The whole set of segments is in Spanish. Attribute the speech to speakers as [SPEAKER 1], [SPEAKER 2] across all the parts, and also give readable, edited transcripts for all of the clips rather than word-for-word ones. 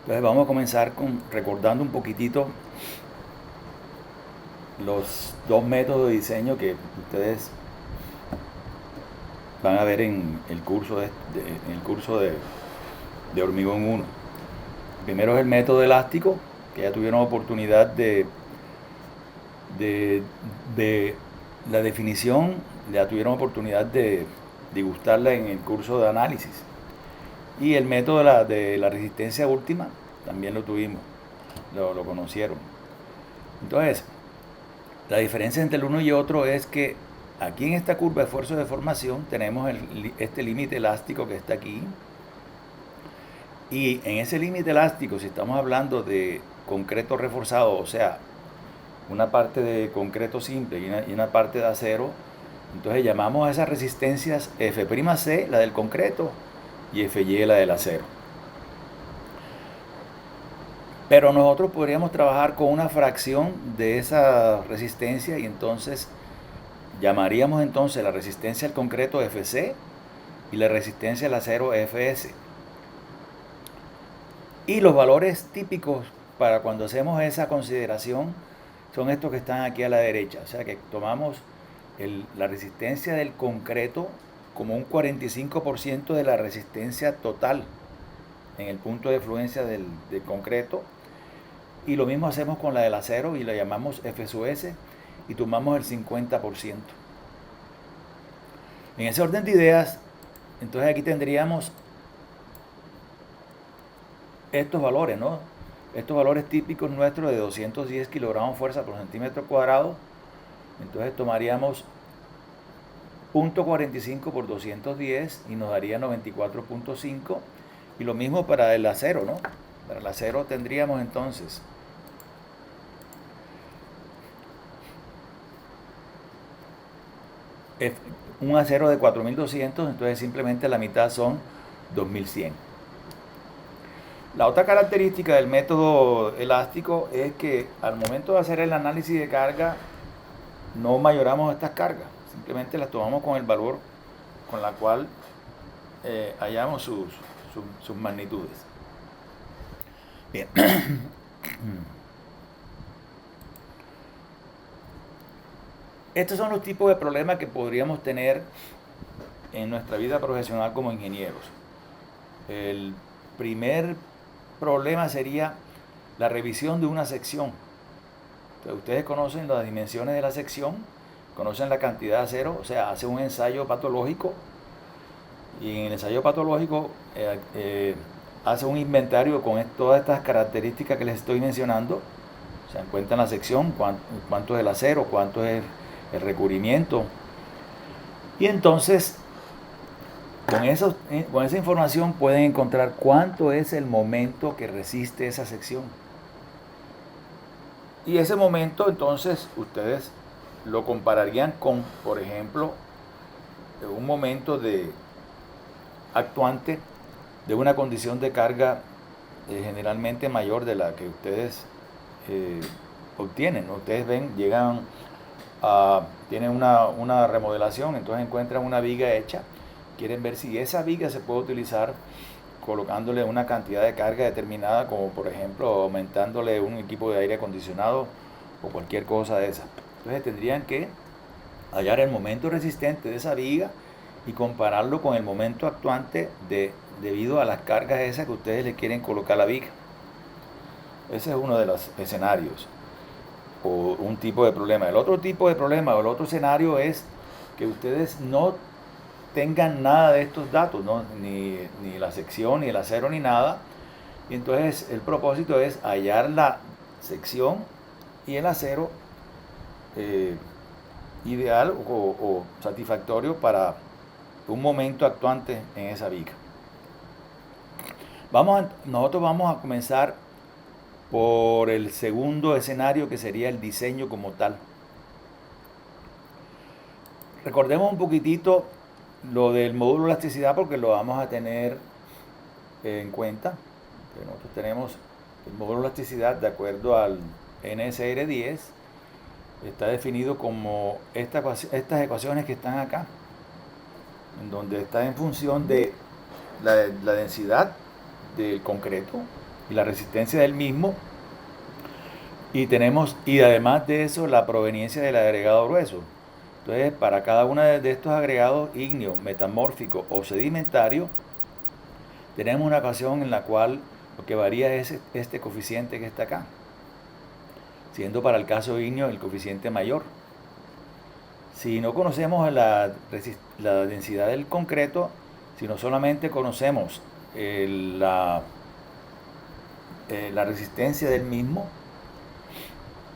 [SPEAKER 1] Entonces vamos a comenzar recordando un poquitito los dos métodos de diseño que ustedes van a ver en el curso de Hormigón 1. Primero es el método elástico, que ya tuvieron oportunidad de, de la definición, ya tuvieron oportunidad de degustarla en el curso de análisis. Y el método de la resistencia última también lo tuvimos, lo conocieron. Entonces, la diferencia entre el uno y otro es que aquí en esta curva de esfuerzo de formación tenemos este límite elástico que está aquí. Y en ese límite elástico, si estamos hablando de concreto reforzado, o sea, una parte de concreto simple y una parte de acero, entonces llamamos a esas resistencias F'C, la del concreto, y Fy, la del acero. Pero nosotros podríamos trabajar con una fracción de esa resistencia y entonces llamaríamos entonces la resistencia al concreto Fc y la resistencia al acero Fs. Y los valores típicos para cuando hacemos esa consideración son estos que están aquí a la derecha. O sea que tomamos la resistencia del concreto como un 45% de la resistencia total en el punto de fluencia del concreto. Y lo mismo hacemos con la del acero y la llamamos F sub S y tomamos el 50%. En ese orden de ideas, entonces aquí tendríamos estos valores, ¿no? Estos valores típicos nuestros de 210 kilogramos fuerza por centímetro cuadrado. Entonces tomaríamos 0.45 por 210 y nos daría 94.5. Y lo mismo para el acero, ¿no? Para el acero tendríamos entonces un acero de 4200, entonces simplemente la mitad son 2100. La otra característica del método elástico es que al momento de hacer el análisis de carga no mayoramos estas cargas, simplemente las tomamos con el valor con la cual hallamos sus magnitudes. Bien. Estos son los tipos de problemas que podríamos tener en nuestra vida profesional como ingenieros. El primer problema sería la revisión de una sección. Entonces, ustedes conocen las dimensiones de la sección, conocen la cantidad de acero, o sea, hace un ensayo patológico y en el ensayo patológico hace un inventario con todas estas características que les estoy mencionando. Se encuentra en la sección cuánto es el acero, cuánto es el recubrimiento. Y entonces, con esa información pueden encontrar cuánto es el momento que resiste esa sección. Y ese momento, entonces, ustedes lo compararían con, por ejemplo, un momento actuante de una condición de carga generalmente mayor de la que ustedes obtienen. Ustedes ven, tienen una remodelación, entonces encuentran una viga hecha, quieren ver si esa viga se puede utilizar colocándole una cantidad de carga determinada, como por ejemplo aumentándole un equipo de aire acondicionado o cualquier cosa de esa. Entonces tendrían que hallar el momento resistente de esa viga y compararlo con el momento actuante debido a las cargas esas que ustedes le quieren colocar a la viga. Ese es uno de los escenarios o un tipo de problema. El otro tipo de problema o el otro escenario es que ustedes no tengan nada de estos datos, ¿no? ni la sección, ni el acero, ni nada. Y entonces el propósito es hallar la sección y el acero ideal o satisfactorio para un momento actuante en esa viga. Nosotros vamos a comenzar por el segundo escenario, que sería el diseño como tal. Recordemos un poquitito lo del módulo de elasticidad porque lo vamos a tener en cuenta. Nosotros tenemos el módulo de elasticidad de acuerdo al NSR 10. Está definido como estas ecuaciones que están acá, en donde está en función de la densidad del concreto, y la resistencia del mismo, y además de eso la proveniencia del agregado grueso. Entonces, para cada uno de estos agregados ígneos, metamórficos o sedimentarios, tenemos una ecuación en la cual lo que varía es este coeficiente que está acá, siendo para el caso ígneo el coeficiente mayor. Si no conocemos la densidad del concreto, sino solamente conocemos la resistencia del mismo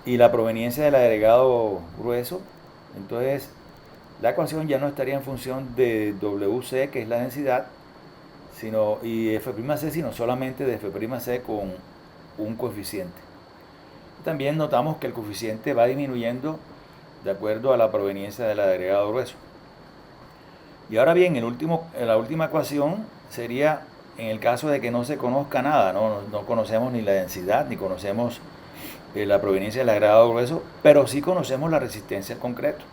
[SPEAKER 1] y la proveniencia del agregado grueso, entonces la ecuación ya no estaría en función de WC, que es la densidad, y F'C, sino solamente de F'C con un coeficiente. También notamos que el coeficiente va disminuyendo de acuerdo a la proveniencia del agregado grueso. Y ahora bien, en la última ecuación sería en el caso de que no se conozca nada, no conocemos ni la densidad, ni conocemos la proveniencia del agregado grueso, pero sí conocemos la resistencia al concreto.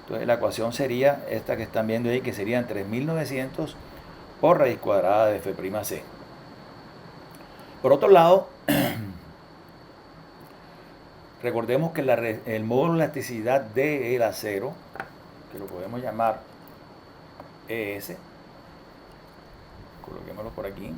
[SPEAKER 1] Entonces la ecuación sería esta que están viendo ahí, que serían 3900 por raíz cuadrada de F'C. Por otro lado, recordemos que el módulo de elasticidad del acero, que lo podemos llamar ES, coloquémoslo por aquí,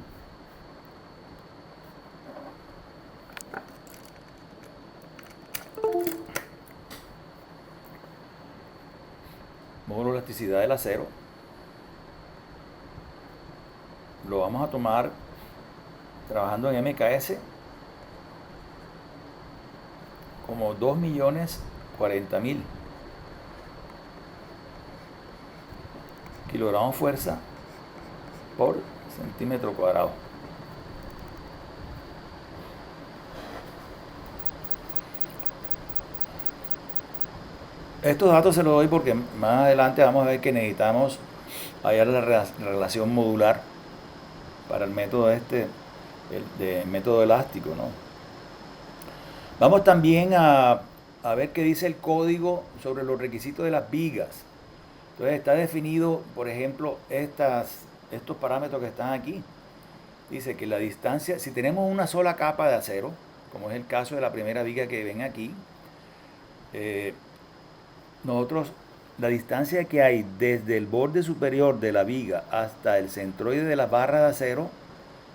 [SPEAKER 1] módulo de elasticidad del acero, lo vamos a tomar trabajando en MKS como 2.040.000 kilogramos fuerza por centímetro cuadrado. Estos datos se los doy porque más adelante vamos a ver que necesitamos hallar la relación modular para el método método elástico, ¿no? Vamos también a ver qué dice el código sobre los requisitos de las vigas. Entonces está definido, por ejemplo, estos parámetros que están aquí. Dice que la distancia, si tenemos una sola capa de acero, como es el caso de la primera viga que ven aquí, la distancia que hay desde el borde superior de la viga hasta el centroide de las barras de acero,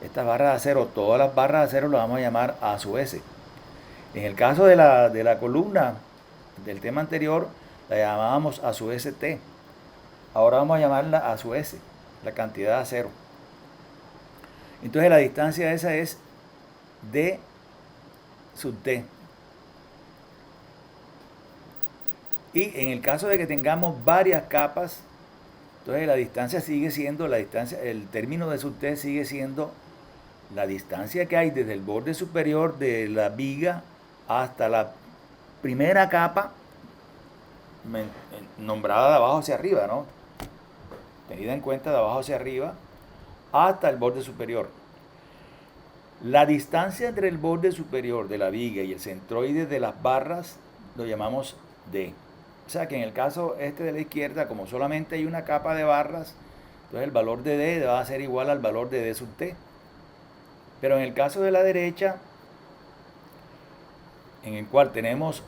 [SPEAKER 1] estas barras de acero, todas las barras de acero las vamos a llamar A sub S. En el caso de la columna del tema anterior, la llamábamos A sub ST. Ahora vamos a llamarla A sub S, la cantidad de acero. Entonces la distancia esa es D sub T. Y en el caso de que tengamos varias capas, entonces la distancia sigue siendo, el término de sub T sigue siendo la distancia que hay desde el borde superior de la viga hasta la primera capa nombrada de abajo hacia arriba, ¿no? Tenida en cuenta de abajo hacia arriba hasta el borde superior. La distancia entre el borde superior de la viga y el centroide de las barras lo llamamos D. O sea que en el caso de la izquierda, como solamente hay una capa de barras, entonces el valor de D va a ser igual al valor de D sub T. Pero en el caso de la derecha, en el cual tenemos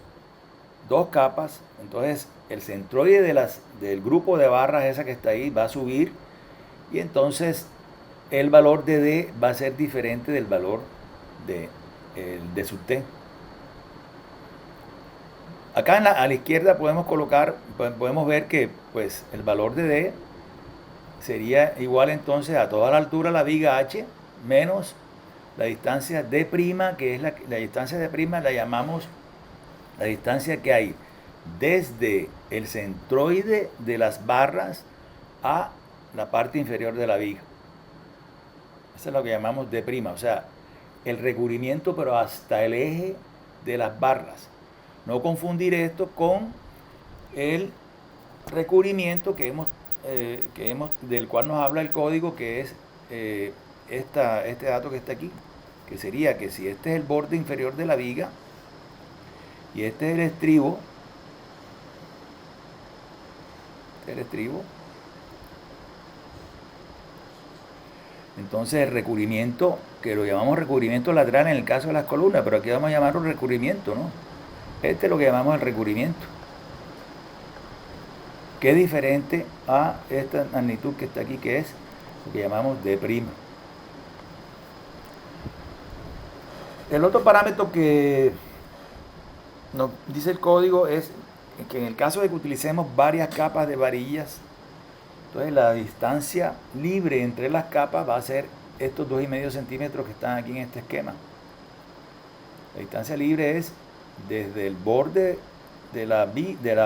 [SPEAKER 1] dos capas, entonces el centroide del grupo de barras esa que está ahí va a subir, y entonces el valor de D va a ser diferente del valor de sub T. Acá a la izquierda podemos ver que pues el valor de D sería igual entonces a toda la altura de la viga H menos la distancia D', que es la distancia D', la llamamos la distancia que hay desde el centroide de las barras a la parte inferior de la viga. Eso es lo que llamamos D', o sea, el recubrimiento pero hasta el eje de las barras. No confundir esto con el recubrimiento del cual nos habla el código, que es este dato que está aquí, que sería que si este es el borde inferior de la viga y este es el estribo, Entonces el recubrimiento, que lo llamamos recubrimiento lateral en el caso de las columnas, pero aquí vamos a llamarlo recubrimiento, ¿no? Este es lo que llamamos el recubrimiento, que es diferente a esta magnitud que está aquí, que es lo que llamamos D'. El otro parámetro que nos dice el código es que en el caso de que utilicemos varias capas de varillas, entonces la distancia libre entre las capas va a ser estos 2,5 centímetros que están aquí en este esquema. La distancia libre es desde el borde de la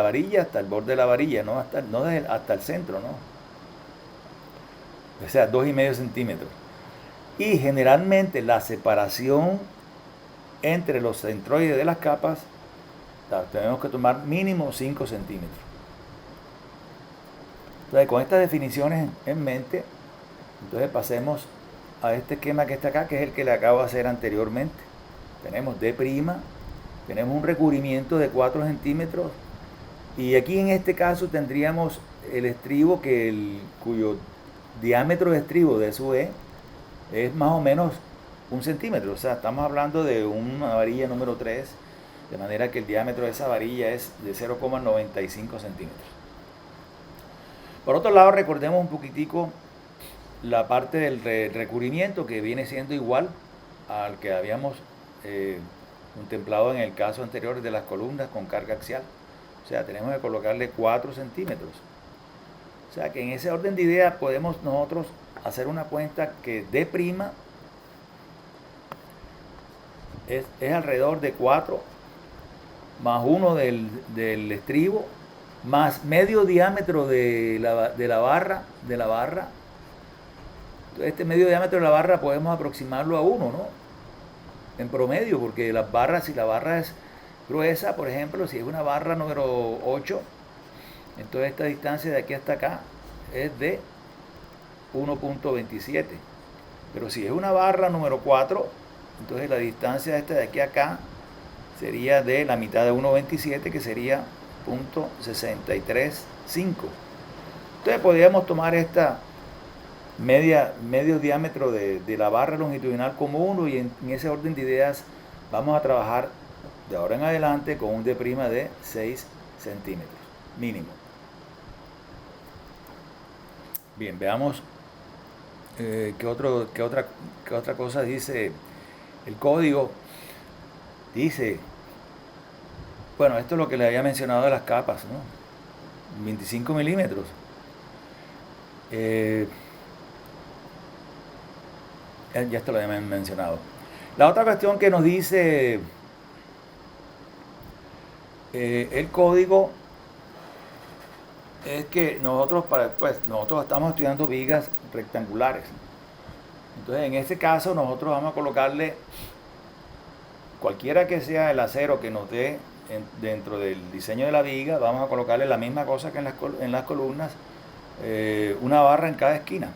[SPEAKER 1] varilla hasta el borde de la varilla, no hasta el centro, ¿no? O sea, 2,5 centímetros. Y generalmente la separación entre los centroides de las capas tenemos que tomar mínimo 5 centímetros. Entonces, con estas definiciones en mente, entonces pasemos a este esquema que está acá, que es el que le acabo de hacer anteriormente. Tenemos D', tenemos un recubrimiento de 4 centímetros, y aquí en este caso tendríamos el estribo cuyo diámetro de estribo de su E es más o menos 1 centímetro. O sea, estamos hablando de una varilla número 3, de manera que el diámetro de esa varilla es de 0,95 centímetros. Por otro lado, recordemos un poquitico la parte del recubrimiento, que viene siendo igual al que habíamos contemplado en el caso anterior de las columnas con carga axial. O sea, tenemos que colocarle 4 centímetros. O sea, que en ese orden de ideas podemos nosotros hacer una cuenta que D' es alrededor de 4 más 1 del estribo, más medio diámetro de la barra. Entonces, este medio diámetro de la barra podemos aproximarlo a 1, ¿no? En promedio, porque las barras, si la barra es gruesa, por ejemplo, si es una barra número 8, entonces esta distancia de aquí hasta acá es de 1,27. Pero si es una barra número 4, entonces la distancia esta de aquí a acá sería de la mitad de 1,27, que sería 0,635. Entonces podríamos tomar esta medio diámetro de la barra longitudinal como 1, y en ese orden de ideas vamos a trabajar de ahora en adelante con un D' de 6 centímetros mínimo. Bien, veamos qué otra cosa dice el código. Dice, bueno, esto es lo que le había mencionado de las capas, ¿no? 25 milímetros. Ya esto lo había mencionado. La otra cuestión que nos dice el código es que nosotros estamos estudiando vigas rectangulares. Entonces, en este caso, nosotros vamos a colocarle, cualquiera que sea el acero que nos dé dentro del diseño de la viga, vamos a colocarle la misma cosa que en las columnas, una barra en cada esquina.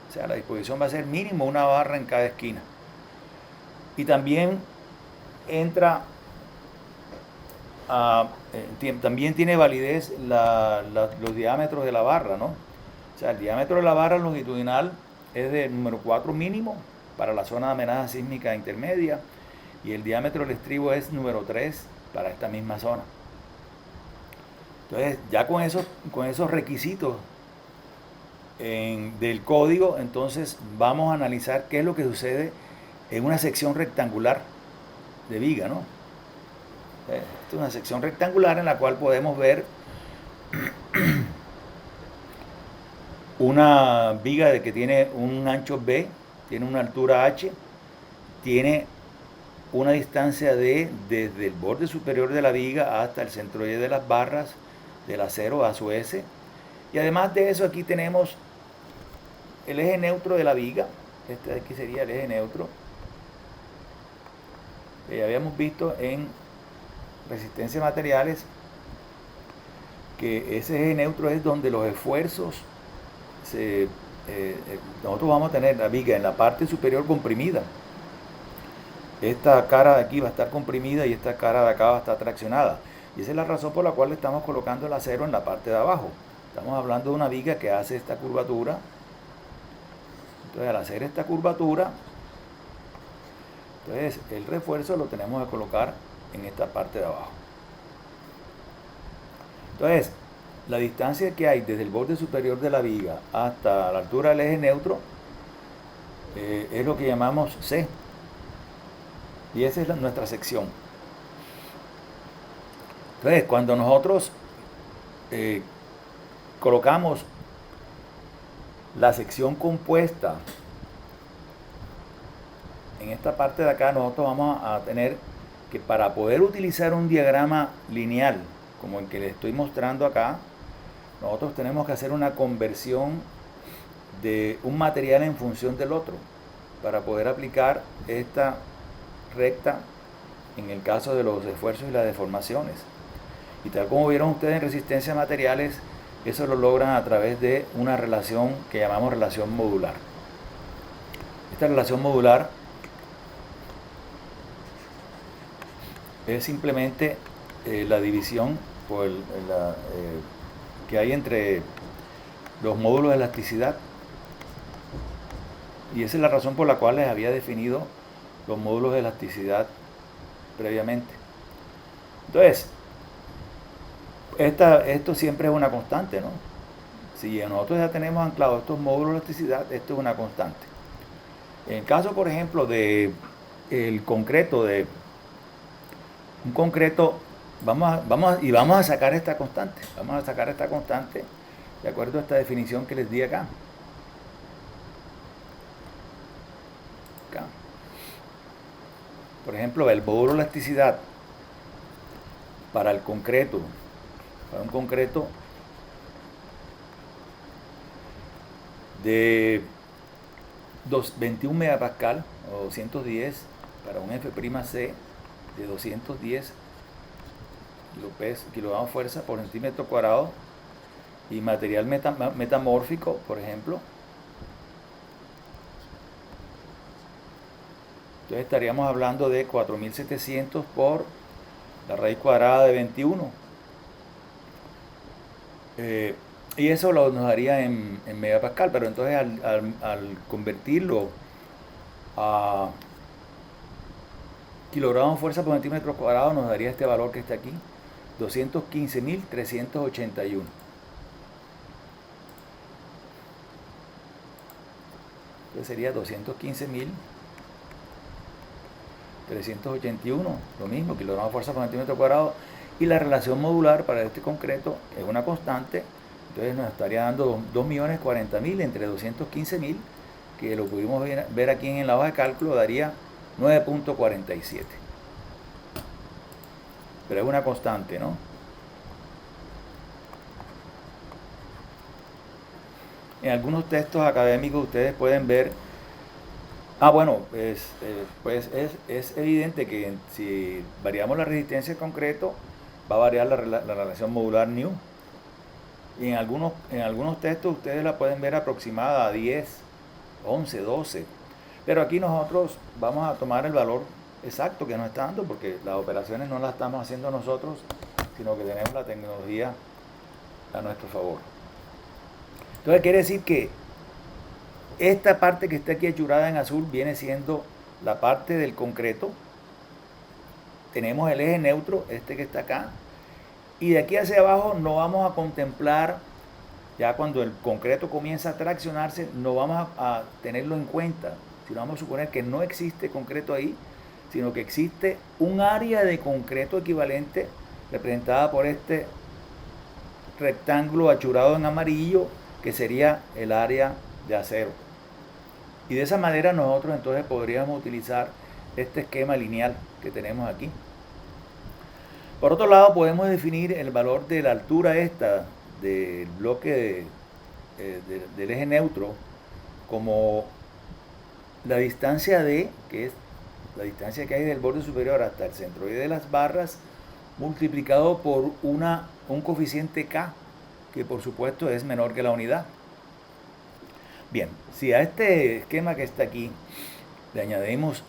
[SPEAKER 1] O sea, la disposición va a ser mínimo una barra en cada esquina. Y también también tiene validez los diámetros de la barra, ¿no? O sea, el diámetro de la barra longitudinal es de número 4 mínimo para la zona de amenaza sísmica intermedia, y el diámetro del estribo es número 3 para esta misma zona. Entonces, ya con esos requisitos del código, entonces vamos a analizar qué es lo que sucede en una sección rectangular de viga, ¿no? Esta es una sección rectangular en la cual podemos ver una viga que tiene un ancho B, tiene una altura H, tiene una distancia desde el borde superior de la viga hasta el centroide de las barras del acero a su S, y además de eso aquí tenemos el eje neutro de la viga. Este de aquí sería el eje neutro que ya habíamos visto en resistencia de materiales, que ese eje neutro es donde los esfuerzos nosotros vamos a tener la viga en la parte superior comprimida. Esta cara de aquí va a estar comprimida y esta cara de acá va a estar traccionada, y esa es la razón por la cual le estamos colocando el acero en la parte de abajo. Estamos hablando de una viga que hace esta curvatura. Entonces al hacer esta curvatura, entonces el refuerzo lo tenemos que colocar en esta parte de abajo. Entonces, la distancia que hay desde el borde superior de la viga hasta la altura del eje neutro es lo que llamamos C. Y esa es nuestra sección. Entonces, cuando nosotros colocamos la sección compuesta en esta parte de acá, nosotros vamos a tener que, para poder utilizar un diagrama lineal como el que les estoy mostrando acá, nosotros tenemos que hacer una conversión de un material en función del otro para poder aplicar esta recta en el caso de los esfuerzos y las deformaciones. Y tal como vieron ustedes en resistencia a materiales, eso lo logran a través de una relación que llamamos relación modular. Esta relación modular es simplemente la división por que hay entre los módulos de elasticidad, y esa es la razón por la cual les había definido los módulos de elasticidad previamente. Entonces, esto siempre es una constante, ¿no? Si nosotros ya tenemos anclados estos módulos de elasticidad, esto es una constante. En el caso, por ejemplo, de el concreto, de un concreto, vamos a sacar esta constante. Vamos a sacar esta constante de acuerdo a esta definición que les di acá. Por ejemplo, el módulo de elasticidad para el concreto, para un concreto de 21 megapascal o 210 para un F'C de 210 kilogramos fuerza por centímetro cuadrado, y material metamórfico, por ejemplo, entonces estaríamos hablando de 4700 por la raíz cuadrada de 21, y eso nos daría en megapascal. Pero entonces al convertirlo a kilogramos fuerza por centímetro cuadrado, nos daría este valor que está aquí, 215.381. Entonces sería 215.381, lo mismo, kilogramos fuerza por centímetro cuadrado, y la relación modular para este concreto es una constante. Entonces nos estaría dando 2.040.000 entre 215.000, que lo pudimos ver aquí en la hoja de cálculo, daría 9.47. Pero es una constante, ¿no? En algunos textos académicos ustedes pueden ver, pues es evidente que si variamos la resistencia del concreto, va a variar la relación modular new. Y en algunos textos ustedes la pueden ver aproximada a 10, 11, 12. Pero aquí nosotros vamos a tomar el valor exacto que nos está dando, porque las operaciones no las estamos haciendo nosotros, sino que tenemos la tecnología a nuestro favor. Entonces quiere decir que esta parte que está aquí hechurada en azul viene siendo la parte del concreto. Tenemos el eje neutro, este que está acá, y de aquí hacia abajo no vamos a contemplar, ya cuando el concreto comienza a traccionarse, no vamos a tenerlo en cuenta, sino vamos a suponer que no existe concreto ahí, sino que existe un área de concreto equivalente representada por este rectángulo achurado en amarillo, que sería el área de acero. Y de esa manera nosotros entonces podríamos utilizar este esquema lineal que tenemos aquí. Por otro lado, podemos definir el valor de la altura esta del bloque del eje neutro como la distancia D, que es la distancia que hay del borde superior hasta el centroide de las barras, multiplicado por un coeficiente K, que por supuesto es menor que la unidad. Bien, si a este esquema que está aquí le añadimos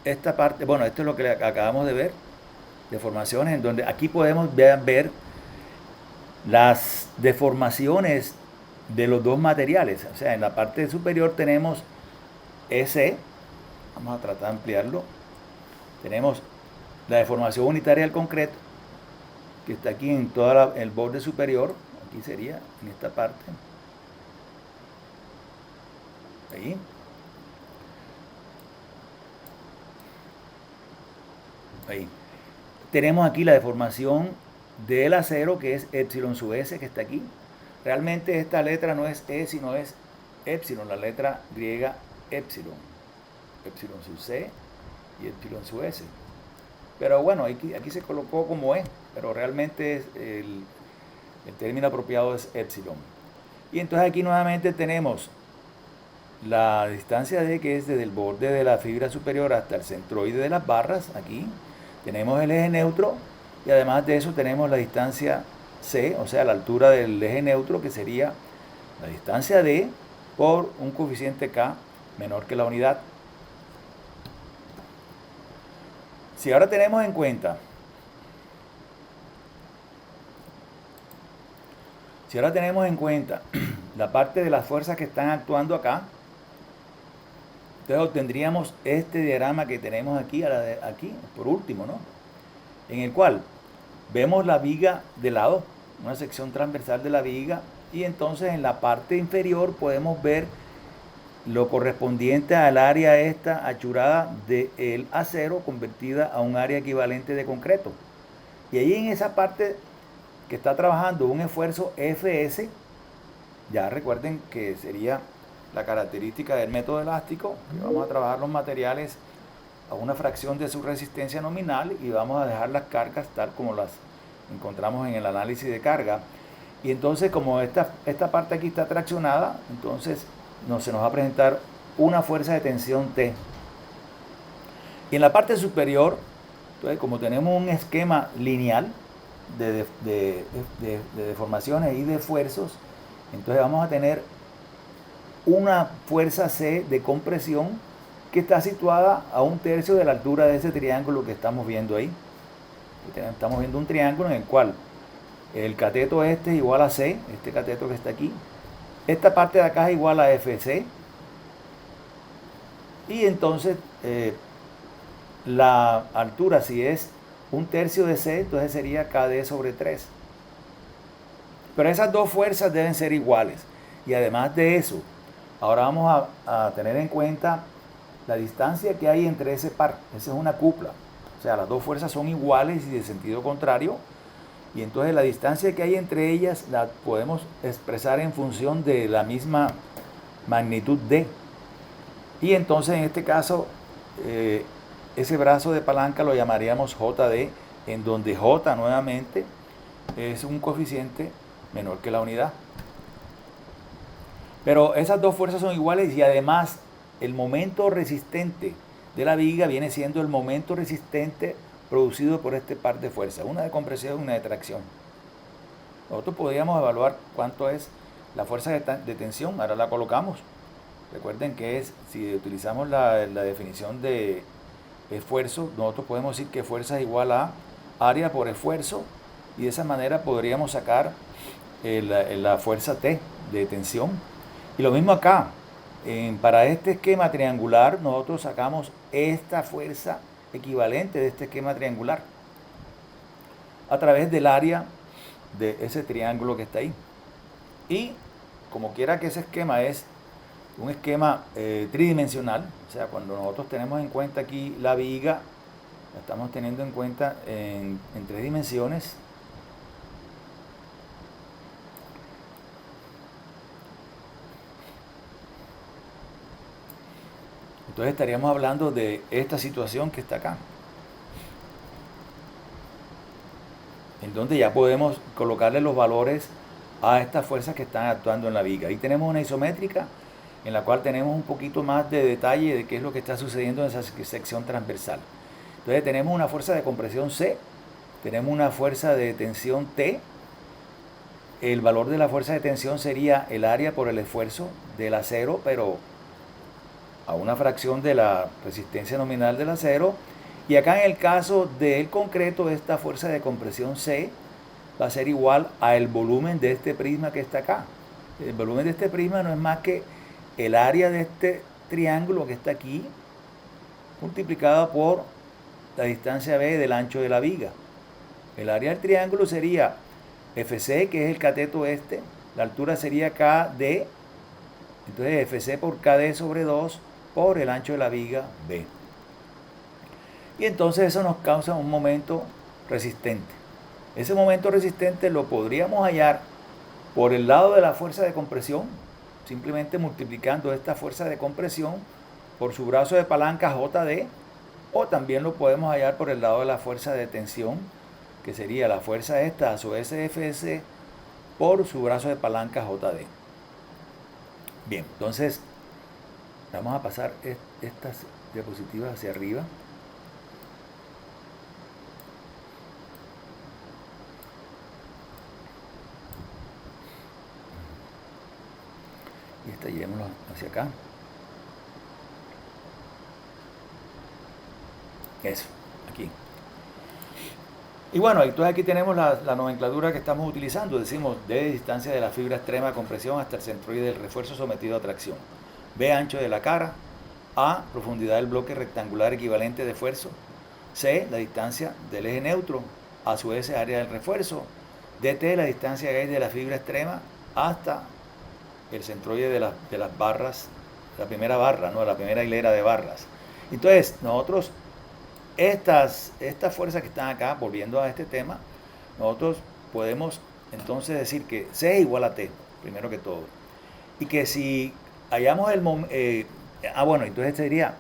[SPEAKER 1] esta parte, bueno, esto es lo que acabamos de ver, deformaciones, en donde aquí podemos ver las deformaciones de los dos materiales. O sea, en la parte superior tenemos EC, vamos a tratar de ampliarlo, tenemos la deformación unitaria del concreto, que está aquí en todo el borde superior, aquí sería en esta parte, ahí. Ahí. Tenemos aquí la deformación del acero, que es epsilon sub s, que está aquí. Realmente esta letra no es E, sino es epsilon, la letra griega epsilon. Epsilon sub c y epsilon sub s. Pero bueno, aquí se colocó como E, pero realmente el término apropiado es epsilon. Y entonces aquí nuevamente tenemos la distancia D, que es desde el borde de la fibra superior hasta el centroide de las barras, aquí. Tenemos el eje neutro y además de eso tenemos la distancia C, o sea, la altura del eje neutro, que sería la distancia D por un coeficiente K menor que la unidad. Si ahora tenemos en cuenta, la parte de las fuerzas que están actuando acá, entonces obtendríamos este diagrama que tenemos aquí, aquí por último, ¿no? En el cual vemos la viga de lado, una sección transversal de la viga, y entonces en la parte inferior podemos ver lo correspondiente al área esta achurada del acero convertida a un área equivalente de concreto. Y ahí en esa parte que está trabajando un esfuerzo Fs, ya recuerden que sería la característica del método elástico, que vamos a trabajar los materiales a una fracción de su resistencia nominal y vamos a dejar las cargas tal como las encontramos en el análisis de carga. Y entonces, como esta parte aquí está traccionada, entonces se nos va a presentar una fuerza de tensión T. Y en la parte superior, entonces, como tenemos un esquema lineal de deformaciones y de esfuerzos, entonces vamos a tener una fuerza C de compresión que está situada a 1/3 de la altura de ese triángulo que estamos viendo ahí. Estamos viendo un triángulo en el cual el cateto este es igual a C, este cateto que está aquí. Esta parte de acá es igual a FC. Y entonces la altura, si es 1/3 de C, entonces sería KD sobre 3. Pero esas dos fuerzas deben ser iguales. Y además de eso, ahora vamos a tener en cuenta la distancia que hay entre ese par. Esa es una cupla. O sea, las dos fuerzas son iguales y de sentido contrario. Y entonces la distancia que hay entre ellas la podemos expresar en función de la misma magnitud D. Y entonces en este caso, ese brazo de palanca lo llamaríamos JD, en donde J nuevamente es un coeficiente menor que la unidad. Pero esas dos fuerzas son iguales y además el momento resistente de la viga viene siendo el momento resistente producido por este par de fuerzas, una de compresión y una de tracción. Nosotros podríamos evaluar cuánto es la fuerza de tensión, ahora la colocamos. Recuerden que si utilizamos la definición de esfuerzo, nosotros podemos decir que fuerza es igual a área por esfuerzo y de esa manera podríamos sacar la fuerza T de tensión. Y lo mismo acá, para este esquema triangular nosotros sacamos esta fuerza equivalente de este esquema triangular a través del área de ese triángulo que está ahí. Y como quiera que ese esquema es un esquema tridimensional, o sea, cuando nosotros tenemos en cuenta aquí la viga, la estamos teniendo en cuenta en 3 dimensiones. Entonces estaríamos hablando de esta situación que está acá, en donde ya podemos colocarle los valores a estas fuerzas que están actuando en la viga. Ahí tenemos una isométrica en la cual tenemos un poquito más de detalle de qué es lo que está sucediendo en esa sección transversal. Entonces tenemos una fuerza de compresión C, tenemos una fuerza de tensión T. El valor de la fuerza de tensión sería el área por el esfuerzo del acero, pero a una fracción de la resistencia nominal del acero. Y acá en el caso del concreto, esta fuerza de compresión C va a ser igual al volumen de este prisma que está acá. El volumen de este prisma no es más que el área de este triángulo que está aquí multiplicado por la distancia B del ancho de la viga. El área del triángulo sería FC, que es el cateto este, la altura sería KD, entonces FC por KD sobre 2 por el ancho de la viga B. Y entonces eso nos causa un momento resistente. Ese momento resistente lo podríamos hallar por el lado de la fuerza de compresión, simplemente multiplicando esta fuerza de compresión por su brazo de palanca JD, o también lo podemos hallar por el lado de la fuerza de tensión, que sería la fuerza esta a su SFS por su brazo de palanca JD. Bien, entonces vamos a pasar estas diapositivas hacia arriba. Y esta llevémoslo hacia acá. Eso, aquí. Y bueno, entonces aquí tenemos la nomenclatura que estamos utilizando. Decimos D distancia de la fibra extrema de compresión hasta el centroide del refuerzo sometido a tracción. B ancho de la cara. A profundidad del bloque rectangular equivalente de esfuerzo. C la distancia del eje neutro a su vez área del refuerzo. DT la distancia gauge de la fibra extrema hasta el centroide de las barras, la primera barra, ¿no? La primera hilera de barras. Entonces, nosotros, estas fuerzas que están acá, volviendo a este tema, nosotros podemos entonces decir que C es igual a T, primero que todo. Y que si hallamos el bueno, entonces sería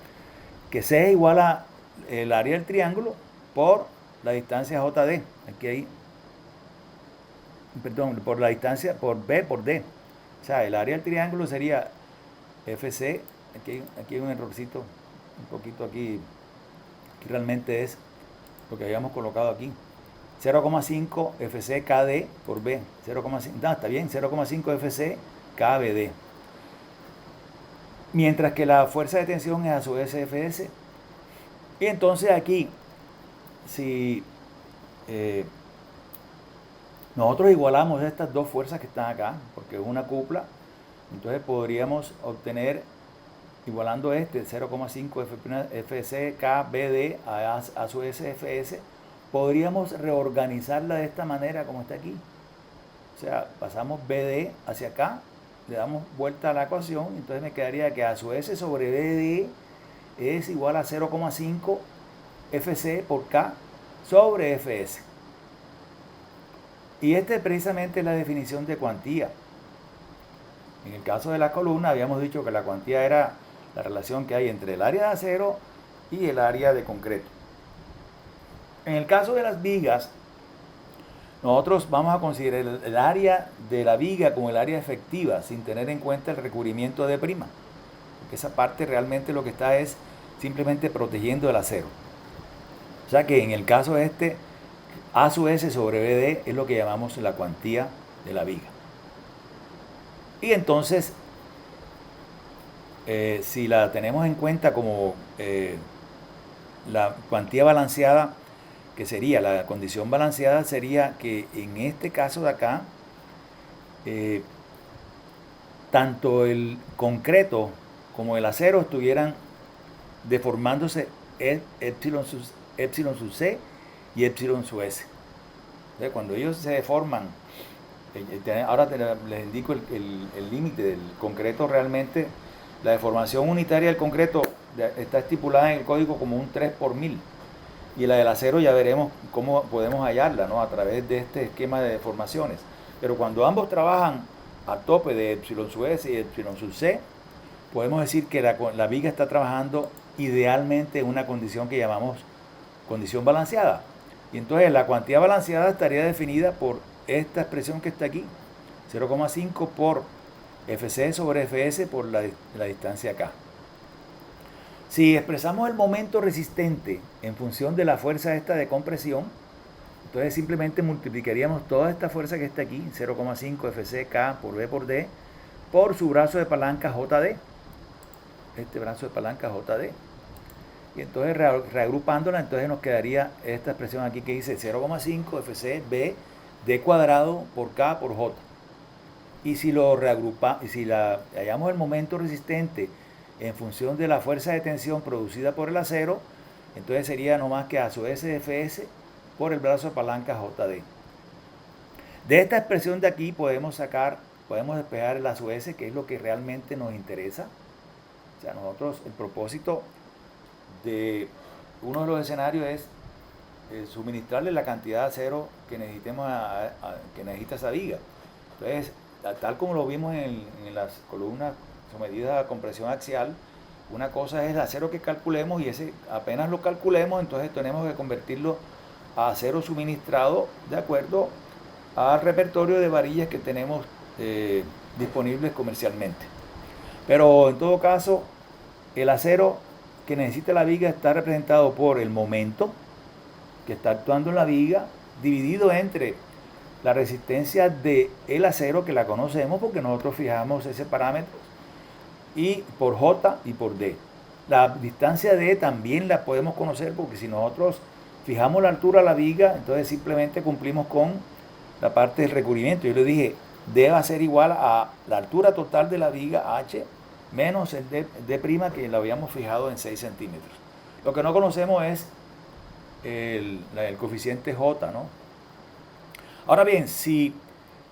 [SPEAKER 1] que C es igual a el área del triángulo por la distancia JD. Aquí hay, perdón, por la distancia por B por D. O sea, el área del triángulo sería FC, aquí hay un errorcito, un poquito aquí realmente es lo que habíamos colocado aquí. 0,5 FC KD por B. 0,5, no, está bien, 0,5 FC KBD. Mientras que la fuerza de tensión es a su SFS. Y entonces aquí, si nosotros igualamos estas dos fuerzas que están acá, porque es una cupla, entonces podríamos obtener, igualando 0,5 FC KBD a su SFS, podríamos reorganizarla de esta manera como está aquí. O sea, pasamos BD hacia acá, le damos vuelta a la ecuación, entonces me quedaría que a su S sobre BD es igual a 0,5 FC por K sobre FS. Y esta es precisamente la definición de cuantía. En el caso de la columna habíamos dicho que la cuantía era la relación que hay entre el área de acero y el área de concreto. En el caso de las vigas, nosotros vamos a considerar el área de la viga como el área efectiva, sin tener en cuenta el recubrimiento de prima. Porque esa parte realmente lo que está es simplemente protegiendo el acero. O sea que en el caso este, A sub S sobre BD es lo que llamamos la cuantía de la viga. Y entonces, si la tenemos en cuenta como la cuantía balanceada, que sería la condición balanceada, sería que en este caso de acá, tanto el concreto como el acero estuvieran deformándose epsilon sub C y epsilon sub S. Entonces, cuando ellos se deforman, ahora les indico el límite del concreto. Realmente la deformación unitaria del concreto está estipulada en el código como un 3 por 1000, y la del acero ya veremos cómo podemos hallarla, ¿no? A través de este esquema de deformaciones. Pero cuando ambos trabajan a tope de epsilon sub S y epsilon sub C, podemos decir que la viga está trabajando idealmente en una condición que llamamos condición balanceada. Y entonces la cuantía balanceada estaría definida por esta expresión que está aquí, 0,5 por FC sobre FS por la distancia acá. Si expresamos el momento resistente en función de la fuerza esta de compresión, entonces simplemente multiplicaríamos toda esta fuerza que está aquí, 0,5 FCK por B por D, por su brazo de palanca JD. Este brazo de palanca JD. Y entonces reagrupándola, entonces nos quedaría esta expresión aquí que dice 0,5 FC B D cuadrado por K por J. Y si lo reagrupa, y si hallamos el momento resistente en función de la fuerza de tensión producida por el acero, entonces sería no más que a su SFS por el brazo de palanca JD. De esta expresión de aquí podemos despejar el ASUS, que es lo que realmente nos interesa. O sea, nosotros, el propósito de uno de los escenarios es suministrarle la cantidad de acero que necesitemos que necesita esa viga. Entonces, tal como lo vimos en las columnas sometidas a compresión axial, una cosa es el acero que calculemos y ese apenas lo calculemos, entonces tenemos que convertirlo a acero suministrado de acuerdo al repertorio de varillas que tenemos disponibles comercialmente. Pero en todo caso, el acero que necesita la viga está representado por el momento que está actuando en la viga, dividido entre la resistencia del acero, que la conocemos porque nosotros fijamos ese parámetro, y por J y por D. La distancia D también la podemos conocer porque si nosotros fijamos la altura de la viga, entonces simplemente cumplimos con la parte del recubrimiento. Yo le dije, D va a ser igual a la altura total de la viga H menos el D' que lo habíamos fijado en 6 centímetros. Lo que no conocemos es el coeficiente J, ¿no? Ahora bien, si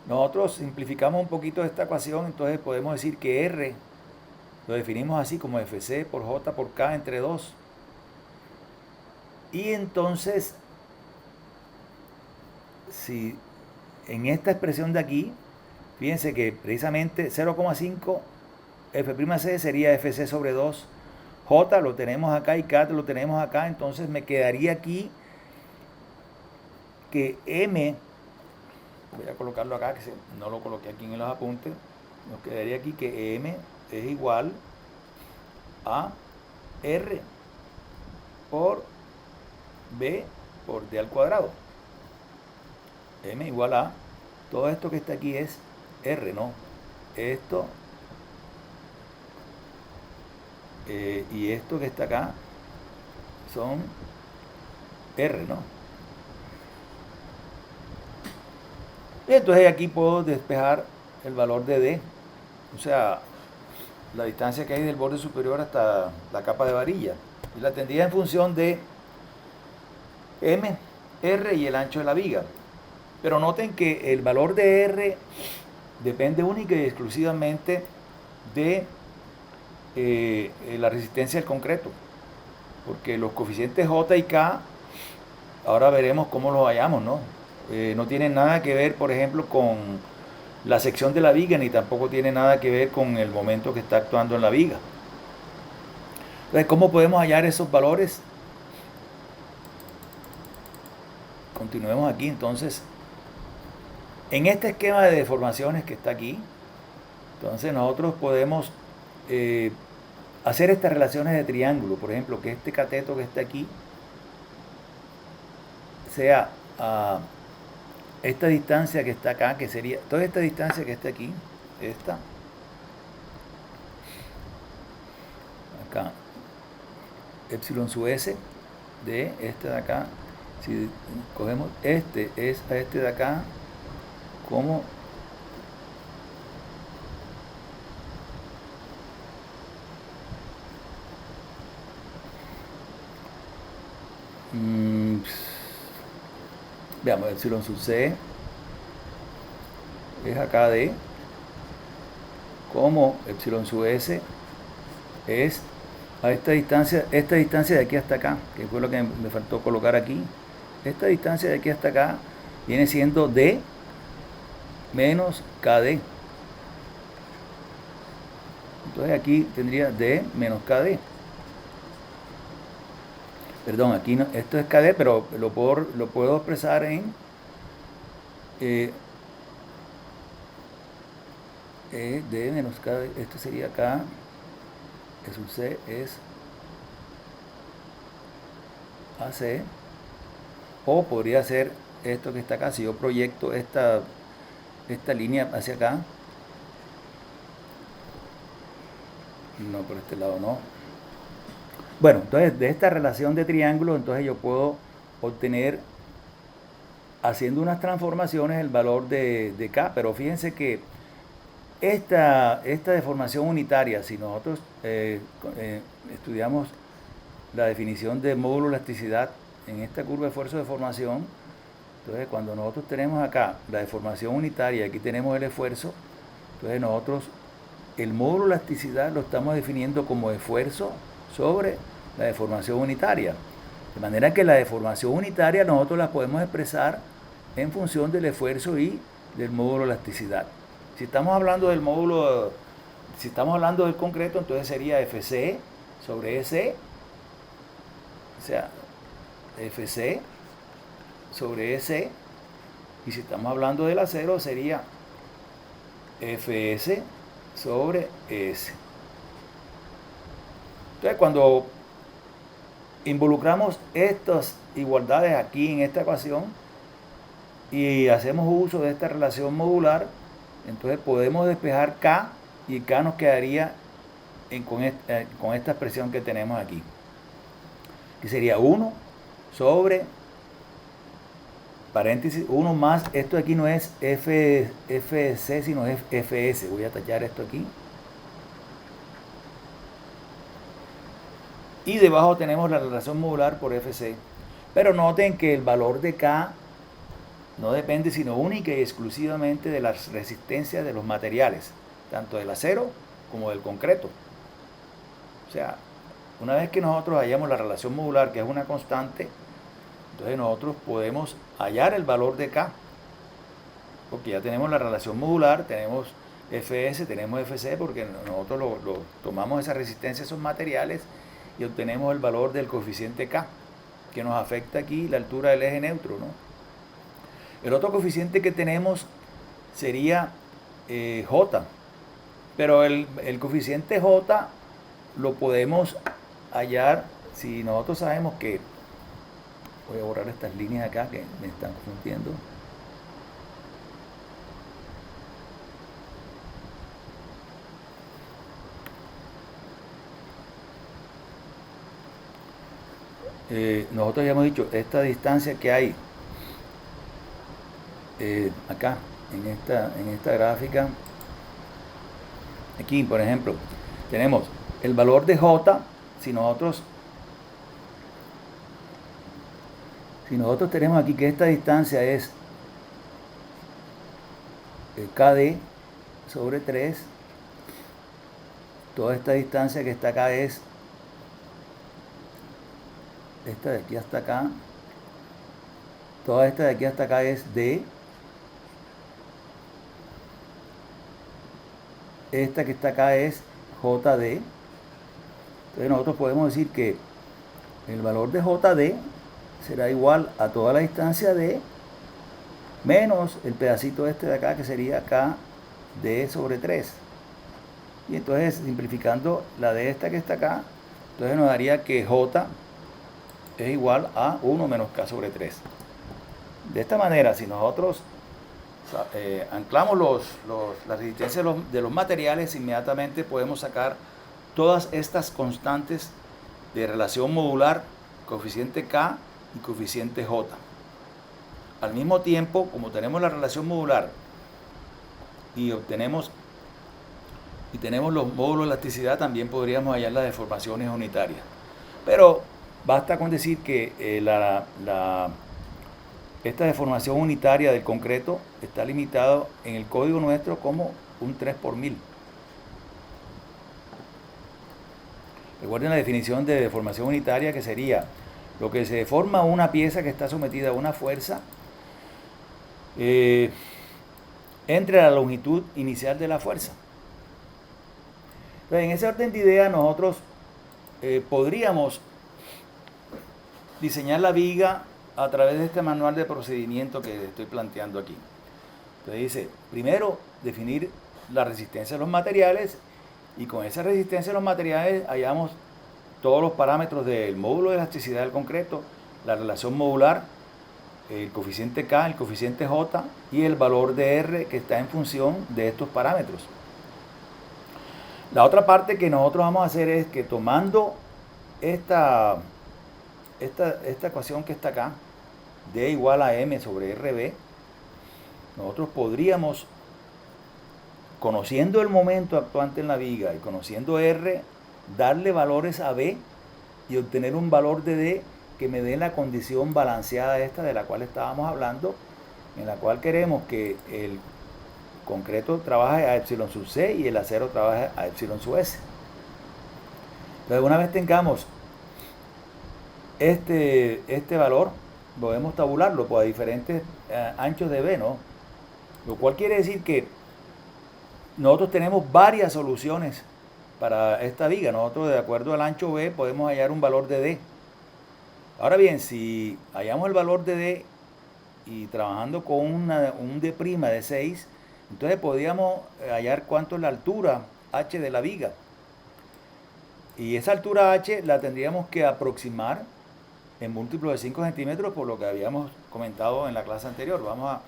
[SPEAKER 1] nosotros simplificamos un poquito esta ecuación, entonces podemos decir que R lo definimos así como FC por J por K entre 2. Y entonces, si en esta expresión de aquí, fíjense que precisamente 0,5 F'C sería FC sobre 2. J lo tenemos acá y K lo tenemos acá, entonces me quedaría aquí que M, voy a colocarlo acá, que no lo coloqué aquí en los apuntes, nos quedaría aquí que M es igual a R por B por D al cuadrado. M igual a, todo esto que está aquí es R, ¿no? Esto y esto que está acá son R, ¿no? Y entonces aquí puedo despejar el valor de D, o sea, la distancia que hay del borde superior hasta la capa de varilla, y la tendría en función de M, R y el ancho de la viga. Pero noten que el valor de R depende única y exclusivamente de la resistencia del concreto, porque los coeficientes J y K, ahora veremos cómo los hallamos, ¿no? No tienen nada que ver, por ejemplo, con la sección de la viga, ni tampoco tiene nada que ver con el momento que está actuando en la viga. Entonces, ¿cómo podemos hallar esos valores? Continuemos aquí, entonces, en este esquema de deformaciones que está aquí, entonces nosotros podemos hacer estas relaciones de triángulo, por ejemplo, que este cateto que está aquí sea esta distancia que está acá, que sería toda esta distancia que está aquí, esta, acá, epsilon sub s de este de acá. Si cogemos este, es a este de acá como veamos, epsilon sub c es acá de como epsilon sub s es a esta distancia de aquí hasta acá, que fue lo que me faltó colocar aquí. Esta distancia de aquí hasta acá viene siendo D menos KD. Entonces aquí tendría D menos KD. Perdón, aquí no, esto es KD, pero lo puedo expresar en D menos KD. Esto sería acá. Es un C, es AC. O podría ser esto que está acá. Si yo proyecto esta línea hacia acá. No, por este lado no. Bueno, entonces de esta relación de triángulo, entonces yo puedo obtener, haciendo unas transformaciones, el valor de K. Pero fíjense que esta deformación unitaria, si nosotros estudiamos la definición de módulo elasticidad en esta curva de esfuerzo de deformación, entonces cuando nosotros tenemos acá la deformación unitaria, aquí tenemos el esfuerzo, entonces nosotros el módulo elasticidad lo estamos definiendo como esfuerzo sobre la deformación unitaria. De manera que la deformación unitaria nosotros la podemos expresar en función del esfuerzo y del módulo elasticidad. Si estamos hablando del módulo, si estamos hablando del concreto, entonces sería FC sobre EC, o sea, FC sobre EC, y si estamos hablando del acero sería FS sobre ES. Entonces, cuando involucramos estas igualdades aquí en esta ecuación y hacemos uso de esta relación modular, entonces podemos despejar K y K nos quedaría con esta expresión que tenemos aquí, que sería 1 sobre paréntesis 1 más, esto aquí no es FC sino es FS, voy a tachar esto aquí, y debajo tenemos la relación modular por FC. Pero noten que el valor de K no depende sino única y exclusivamente de las resistencias de los materiales, tanto del acero como del concreto. O sea, una vez que nosotros hallamos la relación modular, que es una constante, entonces nosotros podemos hallar el valor de K, porque ya tenemos la relación modular, tenemos FS, tenemos FC, porque nosotros tomamos esa resistencia a esos materiales y obtenemos el valor del coeficiente K, que nos afecta aquí la altura del eje neutro, ¿no? El otro coeficiente que tenemos sería J, pero el coeficiente J lo podemos hallar si nosotros sabemos que, voy a borrar estas líneas acá que me están confundiendo. Nosotros ya hemos dicho, esta distancia que hay acá, en esta gráfica, aquí por ejemplo, tenemos el valor de J, si nosotros tenemos aquí que esta distancia es KD sobre 3, toda esta distancia que está acá es esta de aquí hasta acá, toda esta de aquí hasta acá es D, esta que está acá es JD. Entonces nosotros podemos decir que el valor de JD será igual a toda la distancia D menos el pedacito este de acá que sería KD sobre 3. Y entonces simplificando la D esta que está acá, entonces nos daría que J es igual a 1 menos K sobre 3. De esta manera, si nosotros anclamos las resistencias de los materiales, inmediatamente podemos sacar todas estas constantes de relación modular, coeficiente K y coeficiente J. Al mismo tiempo, como tenemos la relación modular y tenemos los módulos de elasticidad, también podríamos hallar las deformaciones unitarias. Pero basta con decir que esta deformación unitaria del concreto está limitado en el código nuestro como un 3 por 1000. Recuerden la definición de deformación unitaria, que sería lo que se deforma una pieza que está sometida a una fuerza entre la longitud inicial de la fuerza. Entonces, en ese orden de ideas nosotros podríamos diseñar la viga a través de este manual de procedimiento que estoy planteando aquí. Entonces dice, primero, definir la resistencia de los materiales, y con esa resistencia de los materiales hallamos todos los parámetros del módulo de elasticidad del concreto, la relación modular, el coeficiente K, el coeficiente J y el valor de R que está en función de estos parámetros. La otra parte que nosotros vamos a hacer es que, tomando esta ecuación que está acá, D igual a M sobre RB, nosotros podríamos conociendo el momento actuante en la viga y conociendo R, darle valores a B y obtener un valor de D que me dé la condición balanceada esta de la cual estábamos hablando, en la cual queremos que el concreto trabaje a epsilon sub C y el acero trabaje a epsilon sub S. Entonces, una vez tengamos este valor, podemos tabularlo por diferentes anchos de B, ¿no? Lo cual quiere decir que nosotros tenemos varias soluciones para esta viga. Nosotros, de acuerdo al ancho B, podemos hallar un valor de D. Ahora bien, si hallamos el valor de D y trabajando con un D' de 6, entonces podríamos hallar cuánto es la altura H de la viga. Y esa altura H la tendríamos que aproximar en múltiplo de 5 centímetros, por lo que habíamos comentado en la clase anterior. Vamos a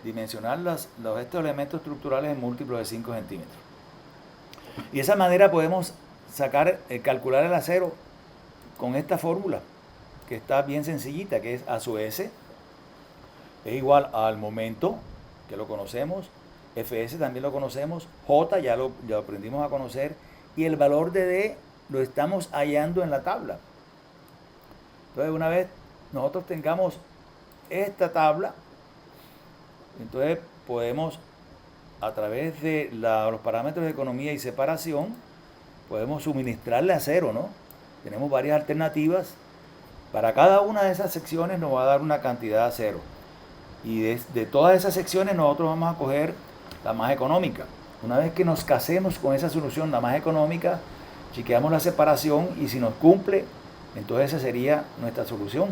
[SPEAKER 1] dimensionar estos elementos estructurales en múltiplo de 5 centímetros. Y de esa manera podemos calcular el acero con esta fórmula, que está bien sencillita, que es A sub S es igual al momento, que lo conocemos, Fs también lo conocemos, J ya lo aprendimos a conocer, y el valor de D lo estamos hallando en la tabla. Entonces, una vez nosotros tengamos esta tabla, entonces podemos, a través de los parámetros de economía y separación, podemos suministrarle acero, ¿no? Tenemos varias alternativas. Para cada una de esas secciones nos va a dar una cantidad de acero. Y de todas esas secciones nosotros vamos a coger la más económica. Una vez que nos casemos con esa solución, la más económica, chequeamos la separación y si nos cumple, entonces esa sería nuestra solución.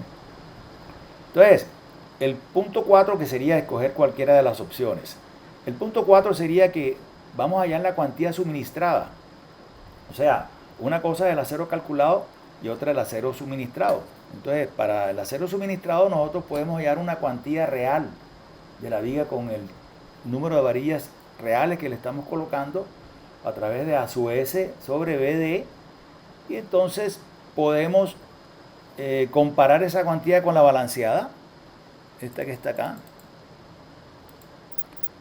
[SPEAKER 1] Entonces, el punto 4 que sería escoger cualquiera de las opciones. El punto 4 sería que vamos a hallar la cuantía suministrada. O sea, una cosa es el acero calculado y otra el acero suministrado. Entonces, para el acero suministrado nosotros podemos hallar una cuantía real de la viga con el número de varillas reales que le estamos colocando a través de A sub S sobre BD, y entonces podemos comparar esa cuantía con la balanceada, esta que está acá,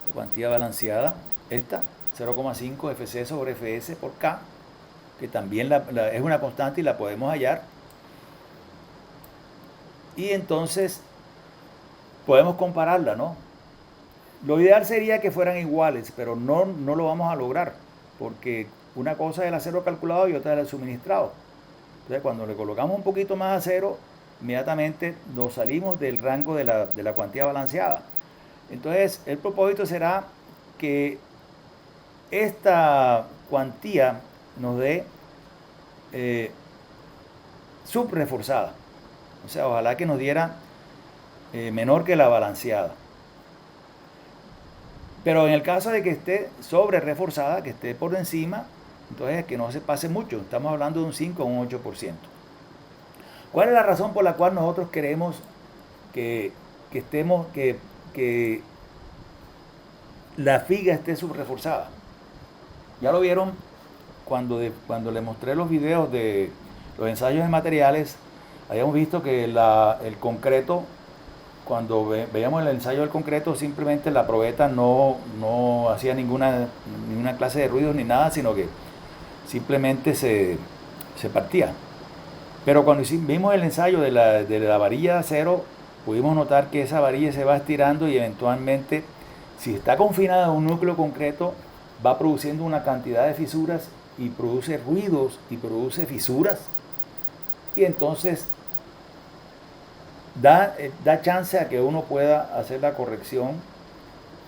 [SPEAKER 1] la cuantía balanceada, esta 0,5 Fc sobre Fs por K, que también es una constante y la podemos hallar. Y entonces podemos compararla, ¿no? Lo ideal sería que fueran iguales, pero no lo vamos a lograr, porque una cosa es el acero calculado y otra es el suministrado. Entonces, cuando le colocamos un poquito más acero, inmediatamente nos salimos del rango de la cuantía balanceada. Entonces, el propósito será que esta cuantía nos dé subreforzada. O sea, ojalá que nos diera menor que la balanceada. Pero en el caso de que esté sobre reforzada, que esté por encima, entonces que no se pase mucho. Estamos hablando de un 5 o un 8%. ¿Cuál es la razón por la cual nosotros queremos que la figa esté subreforzada? Ya lo vieron cuando le mostré los videos de los ensayos de materiales. Habíamos visto que el concreto, cuando veíamos el ensayo del concreto, simplemente la probeta no hacía ninguna clase de ruidos ni nada, sino que simplemente se partía. Pero cuando vimos el ensayo de la varilla de acero, pudimos notar que esa varilla se va estirando y eventualmente, si está confinada a un núcleo concreto, va produciendo una cantidad de fisuras y produce ruidos y produce fisuras. Y entonces da chance a que uno pueda hacer la corrección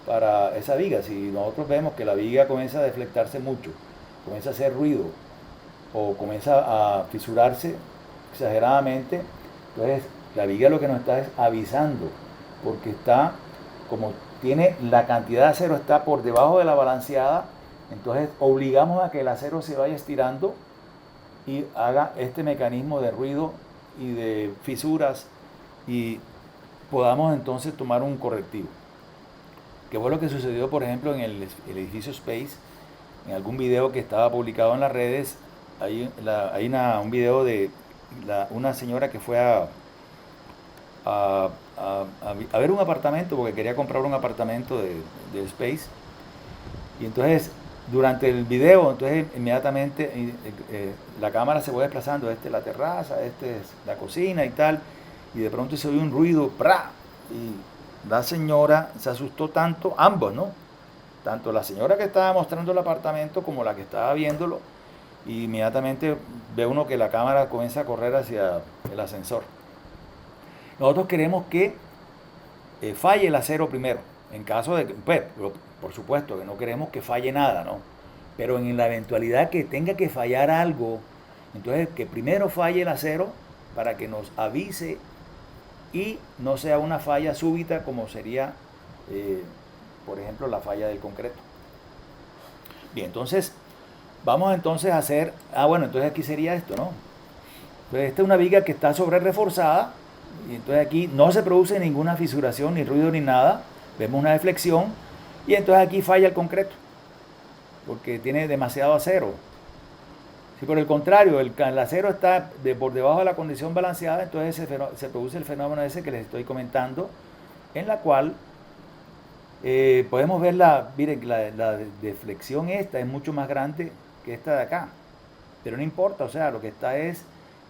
[SPEAKER 1] para esa viga. Si nosotros vemos que la viga comienza a deflectarse mucho, comienza a hacer ruido o comienza a fisurarse exageradamente, entonces la viga lo que nos está es avisando, porque está, como tiene la cantidad de acero está por debajo de la balanceada, entonces obligamos a que el acero se vaya estirando y haga este mecanismo de ruido y de fisuras, y podamos entonces tomar un correctivo. Que fue lo que sucedió, por ejemplo, en el edificio Space. En algún video que estaba publicado en las redes, hay un video de una señora que fue a ver un apartamento, porque quería comprar un apartamento de Space, Y entonces, durante el video, entonces inmediatamente la cámara se va desplazando, este es la terraza, este es la cocina y tal, y de pronto se oye un ruido, ¡pra! Y la señora se asustó tanto, ambos, ¿no? Tanto la señora que estaba mostrando el apartamento como la que estaba viéndolo, y inmediatamente ve uno que la cámara comienza a correr hacia el ascensor. Nosotros queremos que falle el acero primero, en caso de que, pues, por supuesto que no queremos que falle nada, ¿no? Pero en la eventualidad que tenga que fallar algo, entonces que primero falle el acero para que nos avise y no sea una falla súbita como sería, por ejemplo, la falla del concreto. Bien, entonces vamos entonces a hacer, bueno, entonces aquí sería esto, ¿no? Entonces esta es una viga que está sobre reforzada y entonces aquí no se produce ninguna fisuración, ni ruido, ni nada. Vemos una deflexión y entonces aquí falla el concreto porque tiene demasiado acero. Si por el contrario el acero está por debajo de la condición balanceada, entonces se produce el fenómeno ese que les estoy comentando, en la cual podemos ver miren, la deflexión esta es mucho más grande que esta de acá, pero no importa, o sea, lo que está es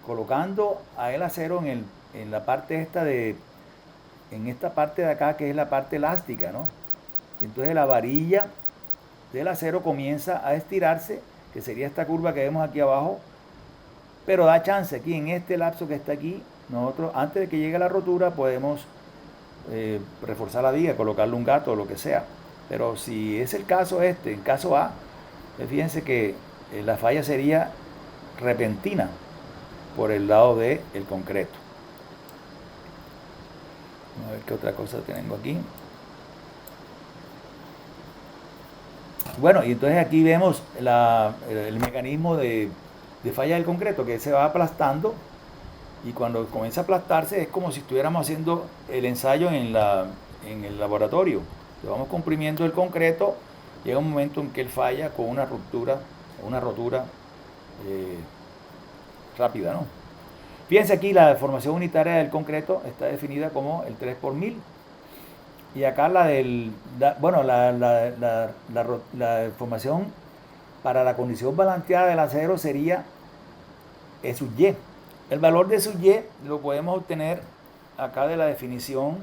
[SPEAKER 1] colocando a el acero en la parte en esta parte de acá que es la parte elástica, ¿no? Y entonces la varilla del acero comienza a estirarse, que sería esta curva que vemos aquí abajo, pero da chance aquí en este lapso que está aquí, nosotros antes de que llegue la rotura podemos reforzar la viga, colocarle un gato o lo que sea. Pero si es el caso en caso A, fíjense que la falla sería repentina por el lado del concreto. Vamos a ver qué otra cosa tengo aquí. Bueno, y entonces aquí vemos el mecanismo de falla del concreto que se va aplastando y cuando comienza a aplastarse es como si estuviéramos haciendo el ensayo en el laboratorio. Vamos comprimiendo el concreto, llega un momento en que él falla con una rotura rápida, ¿no? Fíjense aquí, la deformación unitaria del concreto está definida como el 3 por 1000. Y acá la deformación para la condición balanceada del acero sería E sub Y. El valor de E sub Y lo podemos obtener acá de la definición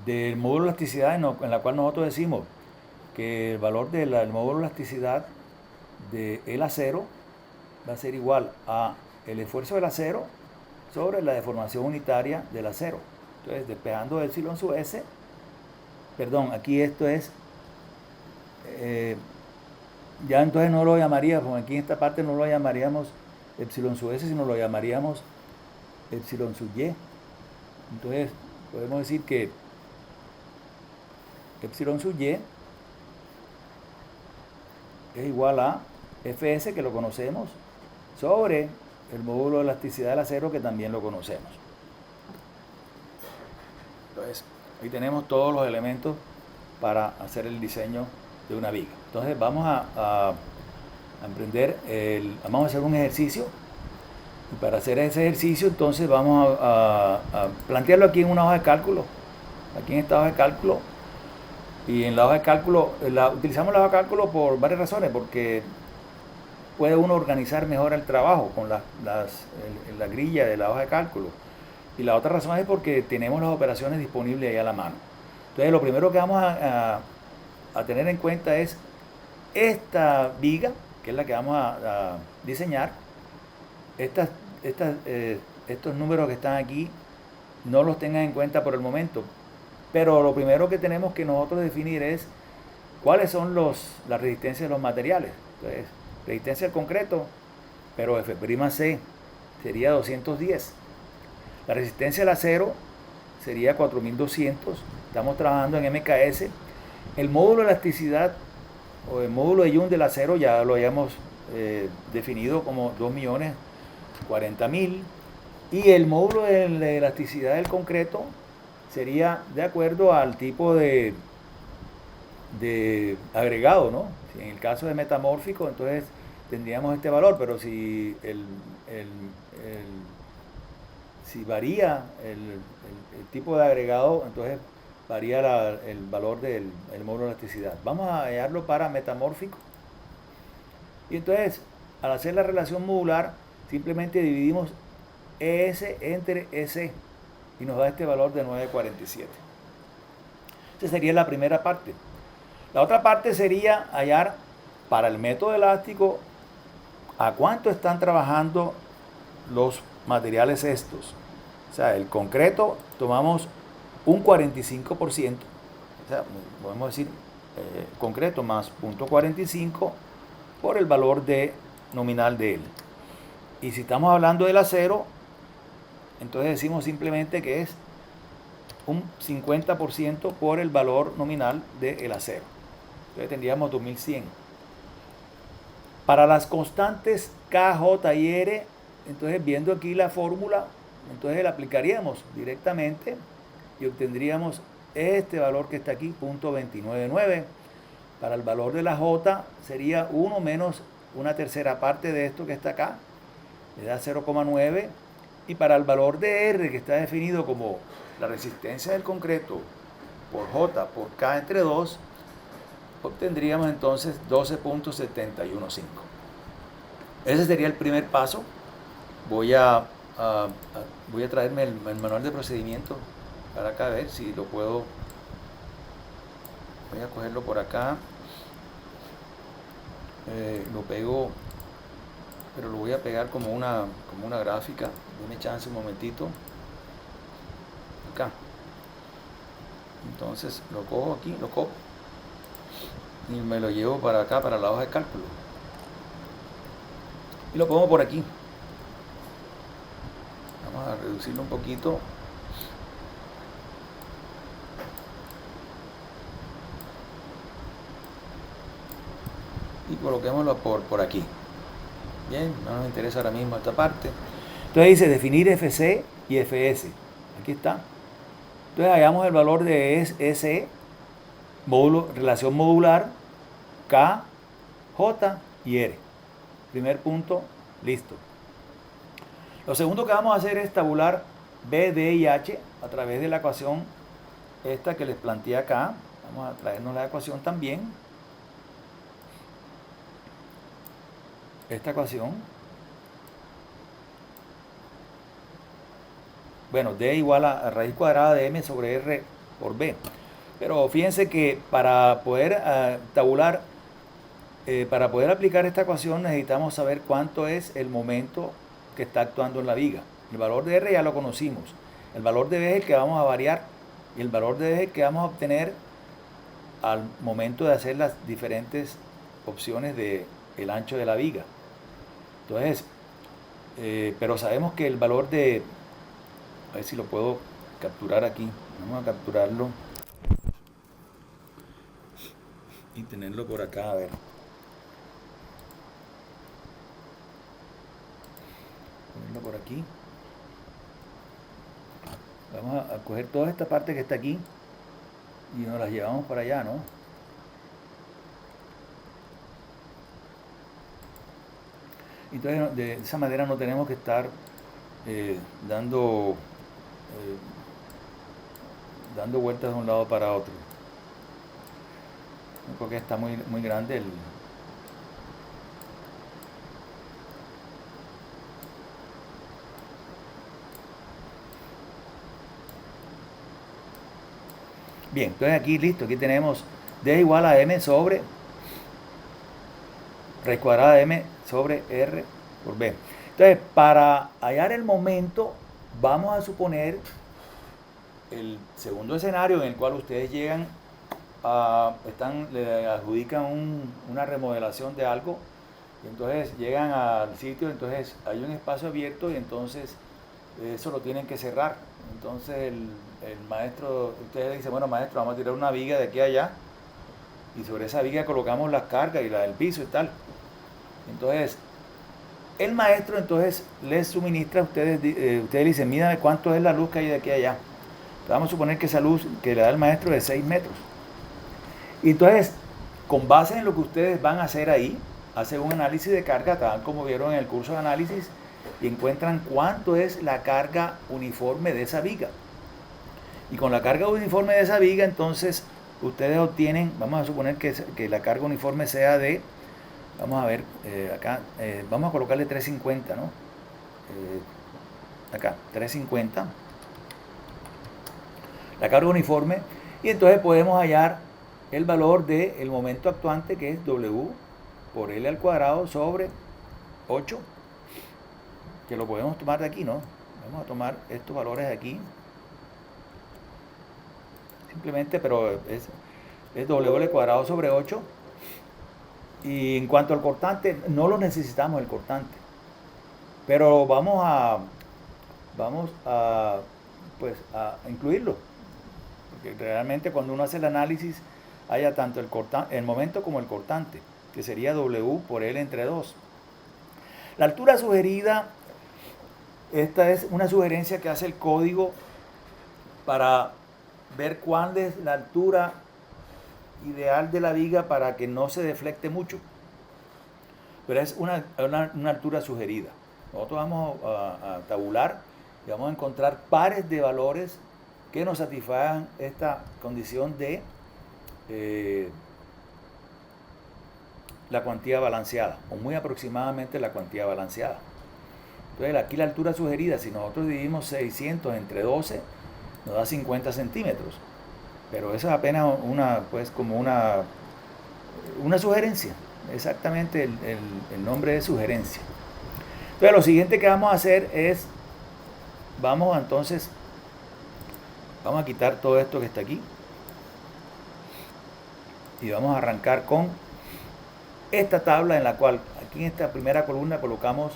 [SPEAKER 1] del módulo de elasticidad en la cual nosotros decimos que el valor del módulo de elasticidad del acero va a ser igual a el esfuerzo del acero sobre la deformación unitaria del acero. Entonces, despejando epsilon sub s, perdón, aquí esto es, ya entonces no lo llamaríamos, aquí en esta parte no lo llamaríamos epsilon sub s, sino lo llamaríamos epsilon sub y. Entonces, podemos decir que epsilon sub y es igual a fs, que lo conocemos, sobre el módulo de elasticidad del acero, que también lo conocemos. Entonces, ahí tenemos todos los elementos para hacer el diseño de una viga. Entonces, vamos a emprender, vamos a hacer un ejercicio. Y para hacer ese ejercicio, entonces vamos a plantearlo aquí en una hoja de cálculo. Aquí en esta hoja de cálculo. Y en la hoja de cálculo, utilizamos la hoja de cálculo por varias razones, porque puede uno organizar mejor el trabajo con la grilla de la hoja de cálculo. Y la otra razón es porque tenemos las operaciones disponibles ahí a la mano. Entonces, lo primero que vamos a tener en cuenta es esta viga, que es la que vamos a diseñar. Estos números que están aquí no los tengan en cuenta por el momento. Pero lo primero que tenemos que nosotros definir es cuáles son las resistencias de los materiales. Entonces, resistencia al concreto, pero F'C sería 210. La resistencia al acero sería 4200. Estamos trabajando en MKS. El módulo de elasticidad o el módulo de Young del acero ya lo hayamos definido como 2.040.000. Y el módulo de elasticidad del concreto sería de acuerdo al tipo de agregado, ¿no? Si en el caso de metamórfico, entonces tendríamos este valor, pero si si varía el tipo de agregado, entonces varía el valor del módulo de elasticidad. Vamos a hallarlo para metamórfico. Y entonces, al hacer la relación modular, simplemente dividimos ES entre EC y nos da este valor de 9.47. Esa sería la primera parte. La otra parte sería hallar para el método elástico a cuánto están trabajando los materiales estos. O sea, el concreto tomamos un 45%, o sea, podemos decir concreto más 0.45 por el valor nominal de él. Y si estamos hablando del acero, entonces decimos simplemente que es un 50% por el valor nominal del acero. Entonces tendríamos 2100. Para las constantes K, J y R, entonces viendo aquí la fórmula, entonces la aplicaríamos directamente y obtendríamos este valor que está aquí, 0.299. Para el valor de la J sería 1 menos una tercera parte de esto que está acá, le da 0,9. Y para el valor de R, que está definido como la resistencia del concreto por J por K entre 2, obtendríamos entonces 12.715. Ese sería el primer paso. Voy a traerme el manual de procedimiento para acá, a ver si lo puedo. Voy a cogerlo por acá. Lo pego, pero lo voy a pegar como una gráfica. Deme chance un momentito. Acá. Entonces lo cojo aquí, lo copio y me lo llevo para acá, para la hoja de cálculo. Y lo pongo por aquí. Vamos a reducirlo un poquito. Y coloquémoslo por aquí. Bien, no nos interesa ahora mismo esta parte. Entonces dice definir FC y FS. Aquí está. Entonces hallamos el valor de SE, relación modular, K, J y R. Primer punto, listo. Lo segundo que vamos a hacer es tabular B, D y H a través de la ecuación esta que les planteé acá. Vamos a traernos la ecuación también. Esta ecuación. Bueno, D igual a raíz cuadrada de M sobre R por B. Pero fíjense que para poder tabular, para poder aplicar esta ecuación necesitamos saber cuánto es el momento que está actuando en la viga. El valor de R ya lo conocimos. El valor de B es el que vamos a variar y el valor de B es el que vamos a obtener al momento de hacer las diferentes opciones del ancho de la viga. Entonces, pero sabemos que el valor de, a ver si lo puedo capturar aquí, vamos a capturarlo y tenerlo por acá, a ver. Ponerlo por aquí. Vamos a coger toda esta parte que está aquí y nos las llevamos para allá, ¿no? Entonces de esa manera no tenemos que estar dando vueltas de un lado para otro, porque está muy grande el. Bien, entonces aquí listo, aquí tenemos D igual a M sobre raíz cuadrada de M sobre R por B. Entonces, para hallar el momento, vamos a suponer el segundo escenario en el cual ustedes llegan le adjudican una remodelación de algo y entonces llegan al sitio, entonces hay un espacio abierto y entonces eso lo tienen que cerrar. Entonces el maestro, ustedes dicen, bueno maestro, vamos a tirar una viga de aquí a allá y sobre esa viga colocamos las cargas y la del piso y tal. Entonces el maestro entonces les suministra a ustedes, ustedes dicen, mírame cuánto es la luz que hay de aquí a allá. Entonces, vamos a suponer que esa luz que le da el maestro es de 6 metros. Y entonces, con base en lo que ustedes van a hacer ahí, hacen un análisis de carga, tal como vieron en el curso de análisis, y encuentran cuánto es la carga uniforme de esa viga. Y con la carga uniforme de esa viga, entonces ustedes obtienen, vamos a suponer que la carga uniforme sea de, vamos a ver, acá, vamos a colocarle 350, ¿no? Acá, 350, la carga uniforme, y entonces podemos hallar el valor del momento actuante, que es W por L al cuadrado sobre 8, que lo podemos tomar de aquí, ¿no? Vamos a tomar estos valores de aquí, simplemente, pero es W al cuadrado sobre 8. Y en cuanto al cortante, no lo necesitamos el cortante, pero vamos a, pues, a incluirlo, porque realmente cuando uno hace el análisis haya tanto el momento como el cortante, que sería W por L entre 2. La altura sugerida, esta es una sugerencia que hace el código para ver cuál es la altura ideal de la viga para que no se deflecte mucho, pero es una altura sugerida. Nosotros vamos a tabular y vamos a encontrar pares de valores que nos satisfagan esta condición de la cuantía balanceada, o muy aproximadamente la cuantía balanceada. Entonces aquí la altura sugerida, si nosotros dividimos 600 entre 12, nos da 50 centímetros. Pero eso es apenas como una sugerencia. Exactamente el nombre de sugerencia. Entonces lo siguiente que vamos a hacer es, vamos a quitar todo esto que está aquí. Y vamos a arrancar con esta tabla en la cual, aquí en esta primera columna colocamos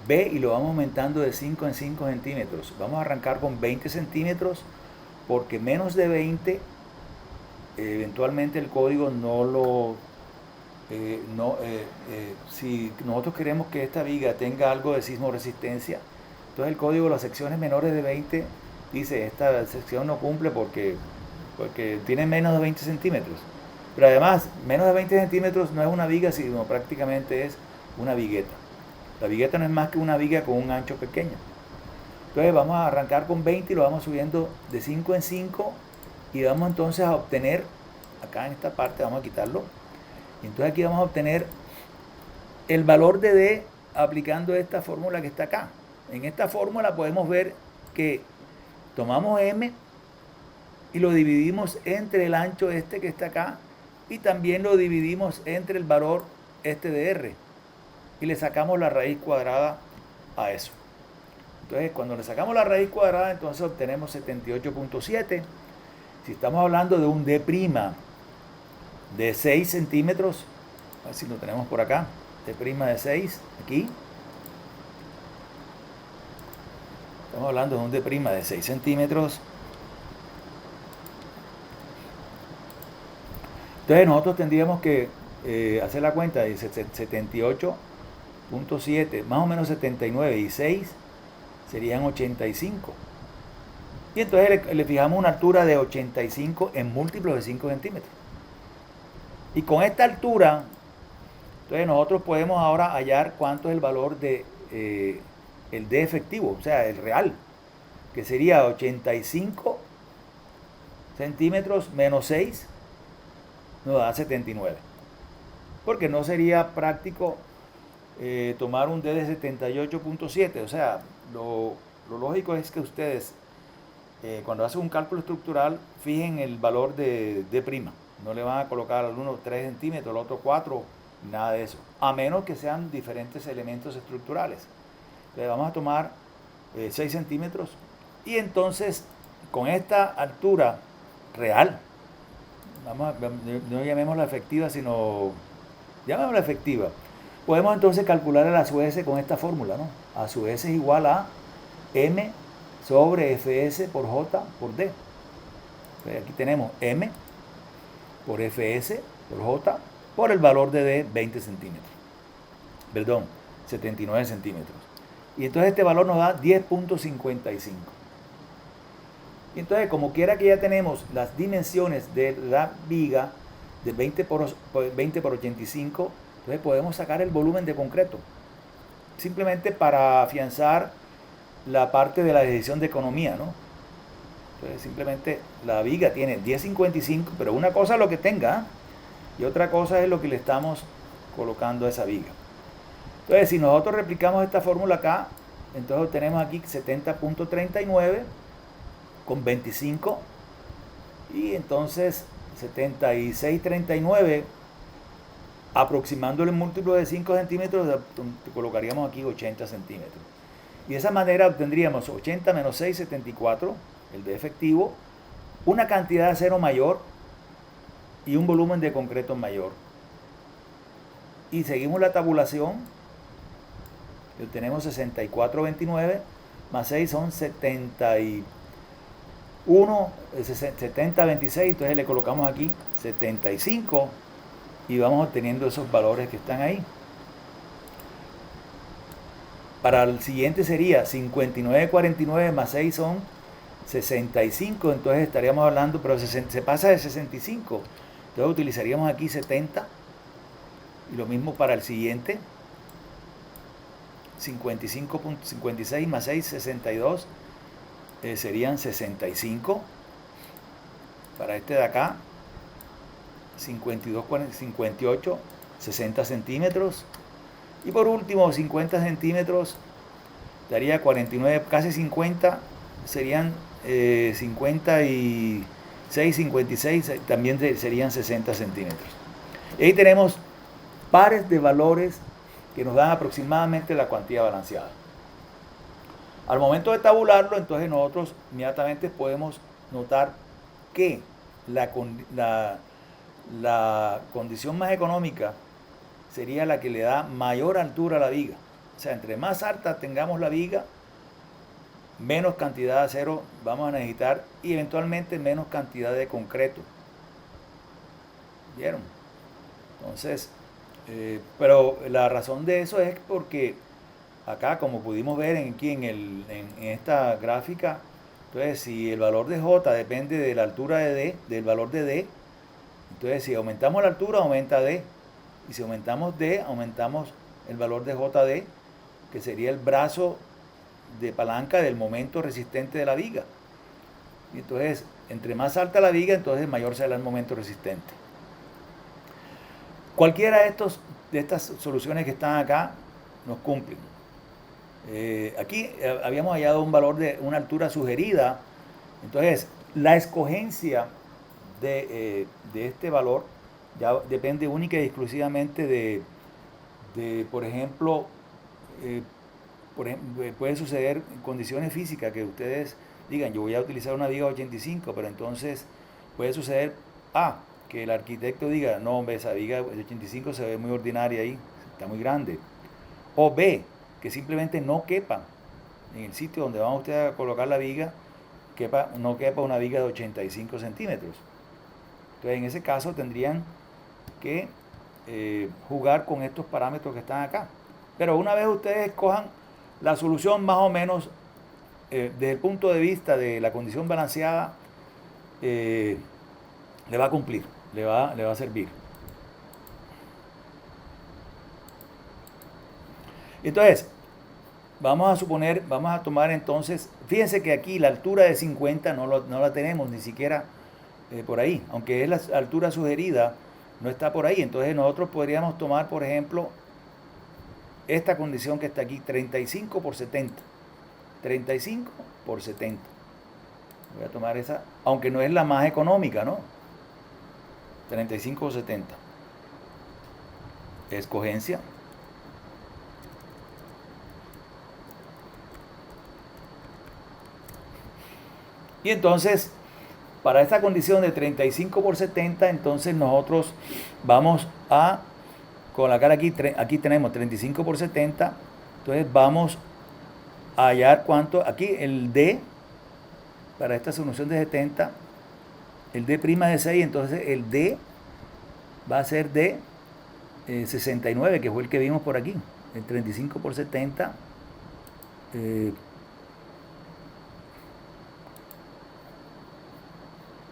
[SPEAKER 1] B y lo vamos aumentando de 5 en 5 centímetros. Vamos a arrancar con 20 centímetros porque menos de 20 eventualmente el código no lo si nosotros queremos que esta viga tenga algo de sismo resistencia, entonces el código, las secciones menores de 20, dice esta sección no cumple porque tiene menos de 20 centímetros. Pero además, menos de 20 centímetros no es una viga, sino prácticamente es una vigueta. La vigueta no es más que una viga con un ancho pequeño. Entonces vamos a arrancar con 20 y lo vamos subiendo de 5 en 5 y vamos entonces a obtener, acá en esta parte vamos a quitarlo, y entonces aquí vamos a obtener el valor de D aplicando esta fórmula que está acá. En esta fórmula podemos ver que tomamos M y lo dividimos entre el ancho este que está acá y también lo dividimos entre el valor este de R y le sacamos la raíz cuadrada a eso. Entonces cuando le sacamos la raíz cuadrada, entonces obtenemos 78.7. Si estamos hablando de un D' de 6 centímetros, a ver si lo tenemos por acá, D' de 6, aquí. Estamos hablando de un D' de 6 centímetros. Entonces nosotros tendríamos que hacer la cuenta de 78.7, más o menos 79, y 6 serían 85. Y entonces le fijamos una altura de 85 en múltiplos de 5 centímetros. Y con esta altura, entonces nosotros podemos ahora hallar cuánto es el valor de el D efectivo, o sea, el real, que sería 85 centímetros menos 6, nos da 79. Porque no sería práctico tomar un D de 78.7, o sea, lo lógico es que ustedes cuando hacen un cálculo estructural fijen el valor de D', no le van a colocar al uno 3 centímetros, al otro 4, nada de eso, a menos que sean diferentes elementos estructurales. Le vamos a tomar 6 centímetros y entonces con esta altura real, no llamémosla efectiva, sino llamémosla efectiva, podemos entonces calcular el ASUS con esta fórmula, ¿no? ASUS es igual a M sobre Fs por J por D. Entonces aquí tenemos M por Fs por J por el valor de D, 20 centímetros. Perdón, 79 centímetros. Y entonces este valor nos da 10.55. Y entonces, como quiera que ya tenemos las dimensiones de la viga de 20 por 85, entonces podemos sacar el volumen de concreto. Simplemente para afianzar la parte de la decisión de economía, ¿no? Entonces simplemente la viga tiene 10.55, pero una cosa es lo que tenga, ¿eh? Y otra cosa es lo que le estamos colocando a esa viga. Entonces si nosotros replicamos esta fórmula acá, entonces tenemos aquí 70.39 con 25 y entonces 76.39 aproximándole el múltiplo de 5 centímetros, colocaríamos aquí 80 centímetros. Y de esa manera obtendríamos 80 menos 6, 74, el de efectivo, una cantidad de acero mayor y un volumen de concreto mayor. Y seguimos la tabulación, tenemos 64.29 más 6 son 71, 70.26, entonces le colocamos aquí 75 y vamos obteniendo esos valores que están ahí. Para el siguiente sería 59.49 más 6 son 65, entonces estaríamos hablando, pero se pasa de 65, entonces utilizaríamos aquí 70 y lo mismo para el siguiente. 55.56 más 6, 62, serían 65. Para este de acá, 58, 60 centímetros. Y por último, 50 centímetros, daría 49, casi 50, serían 56, 56, también serían 60 centímetros. Y ahí tenemos pares de valores que nos dan aproximadamente la cuantía balanceada. Al momento de tabularlo, entonces nosotros inmediatamente podemos notar que la condición más económica sería la que le da mayor altura a la viga. O sea, entre más alta tengamos la viga, menos cantidad de acero vamos a necesitar y eventualmente menos cantidad de concreto. ¿Vieron? Entonces, pero la razón de eso es porque acá, como pudimos ver aquí en esta gráfica, entonces si el valor de J depende de la altura de D, del valor de D, entonces si aumentamos la altura, aumenta D. Y si aumentamos D, aumentamos el valor de JD, que sería el brazo de palanca del momento resistente de la viga. Y entonces, entre más alta la viga, entonces mayor será el momento resistente. Cualquiera de estas soluciones que están acá nos cumplen. Aquí habíamos hallado un valor de una altura sugerida. Entonces, la escogencia de este valor ya depende única y exclusivamente de por ejemplo, puede suceder en condiciones físicas que ustedes digan, yo voy a utilizar una viga 85, pero entonces puede suceder que el arquitecto diga, no hombre, esa viga de 85 se ve muy ordinaria ahí, está muy grande. O B, que simplemente no quepa en el sitio donde van ustedes a colocar la viga, no quepa una viga de 85 centímetros. Entonces en ese caso tendrían que jugar con estos parámetros que están acá. Pero una vez ustedes escojan la solución más o menos desde el punto de vista de la condición balanceada, le va a cumplir, le va a servir. Entonces, vamos a tomar entonces, fíjense que aquí la altura de 50 no la tenemos ni siquiera por ahí, aunque es la altura sugerida, no está por ahí. Entonces nosotros podríamos tomar, por ejemplo, esta condición que está aquí, 35 por 70. 35 por 70. Voy a tomar esa, aunque no es la más económica, ¿no? 35 por 70. Escogencia. Y entonces, para esta condición de 35 por 70, entonces nosotros vamos a colocar aquí tenemos 35 por 70, entonces vamos a hallar cuánto, aquí el D, para esta solución de 70, el D' de 6, entonces el D va a ser de 69, que fue el que vimos por aquí, el 35 por 70,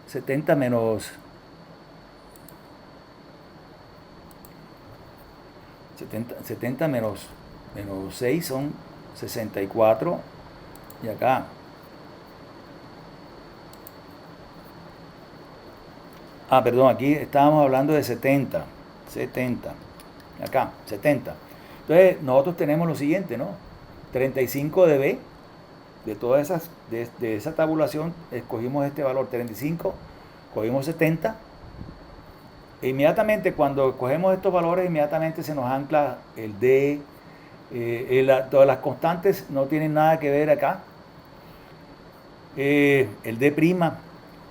[SPEAKER 1] 70 menos 70 menos 6 son 64 y acá Perdón, aquí estábamos hablando de 70. Acá, 70. Entonces, nosotros tenemos lo siguiente, ¿no? 35 de B, de todas esas, de esa tabulación, escogimos este valor 35, cogimos 70. E inmediatamente, cuando cogemos estos valores, inmediatamente se nos ancla el D, todas las constantes no tienen nada que ver acá, el D',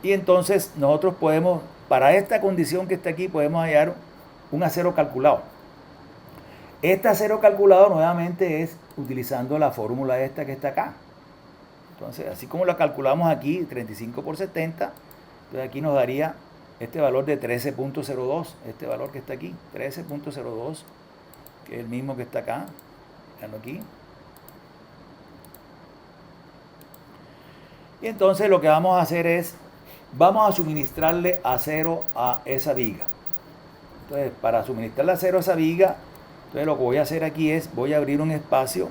[SPEAKER 1] y entonces nosotros podemos, para esta condición que está aquí, podemos hallar un acero calculado. Este acero calculado nuevamente es utilizando la fórmula esta que está acá. Entonces, así como la calculamos aquí, 35 por 70, entonces aquí nos daría este valor de 13.02, este valor que está aquí, 13.02, que es el mismo que está acá, aquí. Y entonces lo que vamos a hacer es, vamos a suministrarle acero a esa viga. Entonces, para suministrarle acero a esa viga, entonces lo que voy a hacer aquí es, voy a abrir un espacio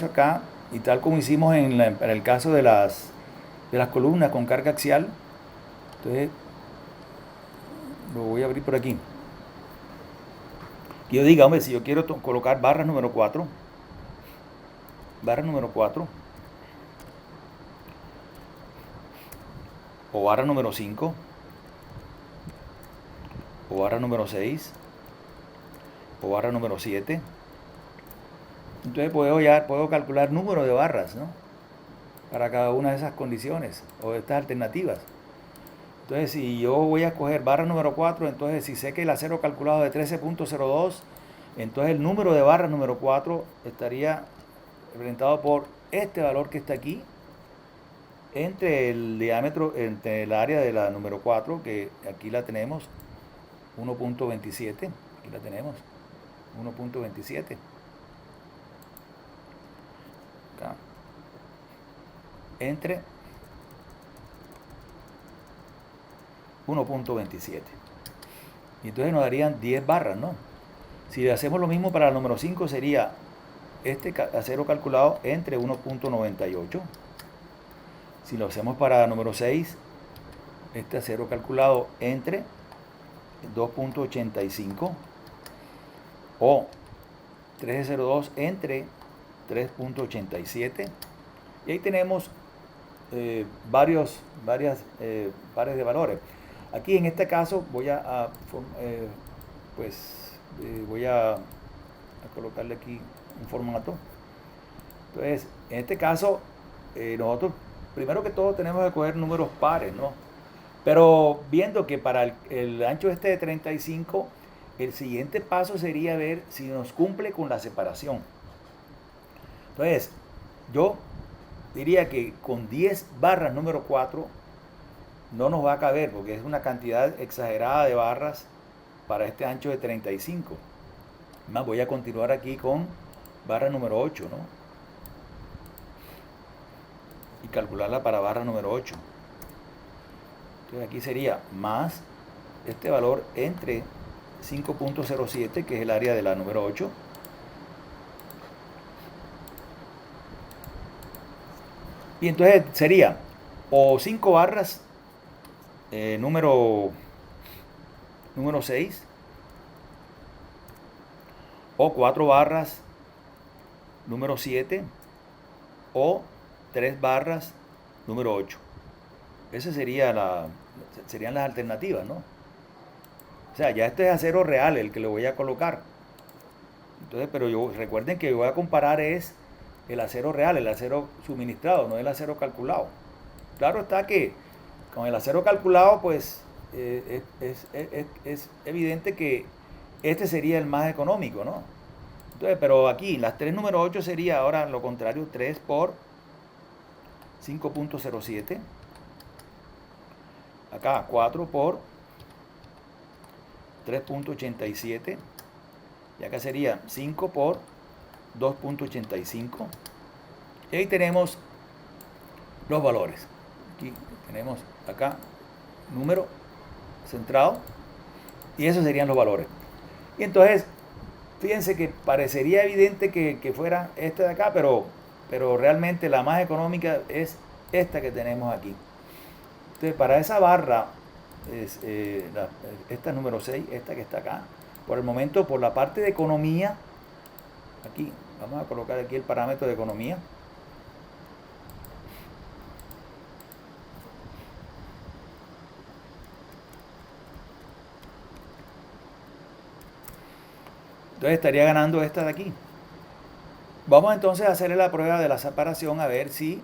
[SPEAKER 1] acá, y tal como hicimos en el caso de las columnas con carga axial, entonces lo voy a abrir por aquí. Que yo diga, hombre, si yo quiero colocar barra número 4, o barra número 5, o barra número 6, o barra número 7, entonces puedo calcular número de barras, ¿no? Para cada una de esas condiciones o de estas alternativas. Entonces, si yo voy a escoger barra número 4, entonces si sé que el acero calculado de 13.02, entonces el número de barra número 4 estaría representado por este valor que está aquí, entre el diámetro, entre el área de la número 4, que aquí la tenemos, 1.27, aquí la tenemos, 1.27. Acá. Entre 1.27. Y entonces nos darían 10 barras, ¿no? Si hacemos lo mismo para el número 5, sería este acero calculado entre 1.98. Si lo hacemos para el número 6, este acero calculado entre 2.85. O 1302 entre 3.87. Y ahí tenemos varias pares de valores. Aquí en este caso voy a colocarle aquí un formato. Entonces, en este caso, nosotros primero que todo tenemos que coger números pares, ¿no? Pero viendo que para el ancho este de 35, el siguiente paso sería ver si nos cumple con la separación. Entonces, yo diría que con 10 barras número 4 no nos va a caber, porque es una cantidad exagerada de barras para este ancho de 35. Más voy a continuar aquí con barra número 8, ¿no? Y calcularla para barra número 8. Entonces aquí sería más este valor entre 5.07, que es el área de la número 8, y entonces sería o 5 barras número 6, o 4 barras número 7, o 3 barras número 8. Esas serían las alternativas, ¿no? O sea, ya este es acero real el que le voy a colocar. Entonces, pero recuerden que yo voy a comparar es el acero real, el acero suministrado, no el acero calculado. Claro está que con el acero calculado, pues es evidente que este sería el más económico, ¿no? Entonces, pero aquí, las 3 número 8 sería ahora lo contrario, 3 por 5.07. Acá 4 por 3.87. Y acá sería 5 por 2.85. Y ahí tenemos los valores. Aquí tenemos acá número centrado. Y esos serían los valores. Y entonces, fíjense que parecería evidente que fuera esta de acá, pero realmente la más económica es esta que tenemos aquí. Entonces, para esa barra, esta número 6, esta que está acá, por el momento, por la parte de economía, aquí, vamos a colocar aquí el parámetro de economía. Entonces estaría ganando esta de aquí. Vamos entonces a hacerle la prueba de la separación a ver si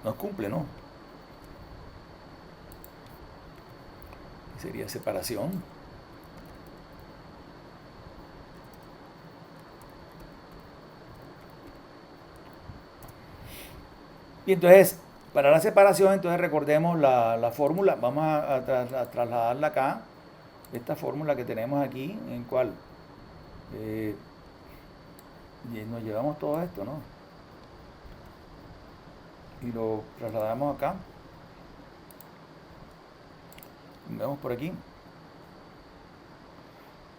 [SPEAKER 1] nos cumple, ¿no? Sería separación. Y entonces, para la separación, entonces recordemos la fórmula. Vamos a trasladarla acá. Esta fórmula que tenemos aquí, en cual y nos llevamos todo esto, ¿no? Y lo trasladamos acá. Vemos por aquí.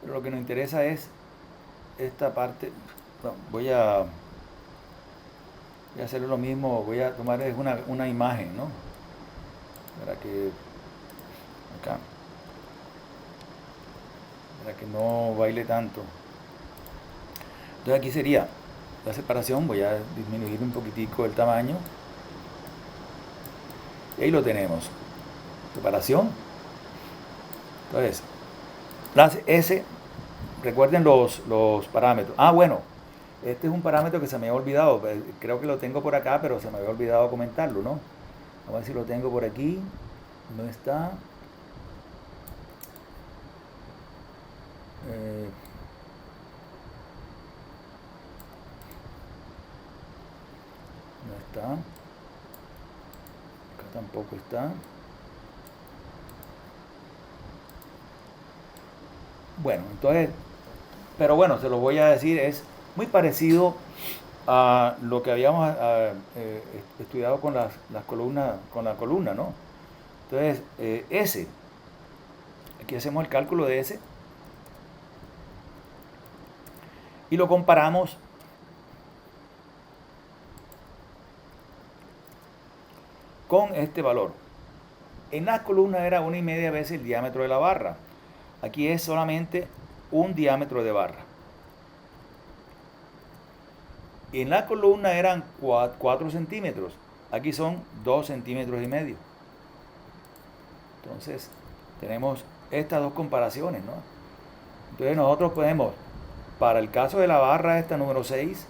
[SPEAKER 1] Pero lo que nos interesa es esta parte. No, voy a hacer lo mismo. Voy a tomar una imagen, ¿no? Para que acá, para que no baile tanto. Entonces aquí sería la separación. Voy a disminuir un poquitico el tamaño. Y ahí lo tenemos. Separación. Entonces, S, recuerden los parámetros. Ah, bueno, este es un parámetro que se me había olvidado. Creo que lo tengo por acá, pero se me había olvidado comentarlo, ¿no? Vamos a ver si lo tengo por aquí. No está. No está. Acá tampoco está. Bueno, entonces, pero bueno, se los voy a decir, es muy parecido a lo que habíamos estudiado con las columnas, con la columna, ¿no? Entonces, S, aquí hacemos el cálculo de S y lo comparamos con este valor. En las columnas era 1,5 veces el diámetro de la barra. Aquí es solamente un diámetro de barra. En la columna eran 4 centímetros. Aquí son 2,5 centímetros. Entonces, tenemos estas dos comparaciones, ¿no? Entonces nosotros podemos, para el caso de la barra esta número 6,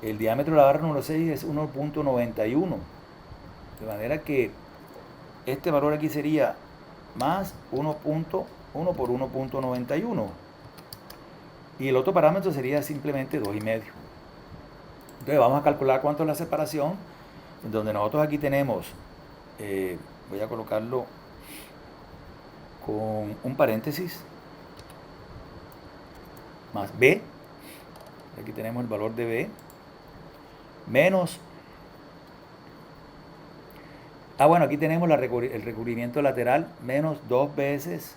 [SPEAKER 1] el diámetro de la barra número 6 es 1,91. De manera que este valor aquí sería más 1,1 por 1,91. Y el otro parámetro sería simplemente 2,5. Entonces vamos a calcular cuánto es la separación. Donde nosotros aquí tenemos, voy a colocarlo con un paréntesis, más B. Aquí tenemos el valor de B. Menos. Bueno, aquí tenemos el recubrimiento lateral, menos 2 veces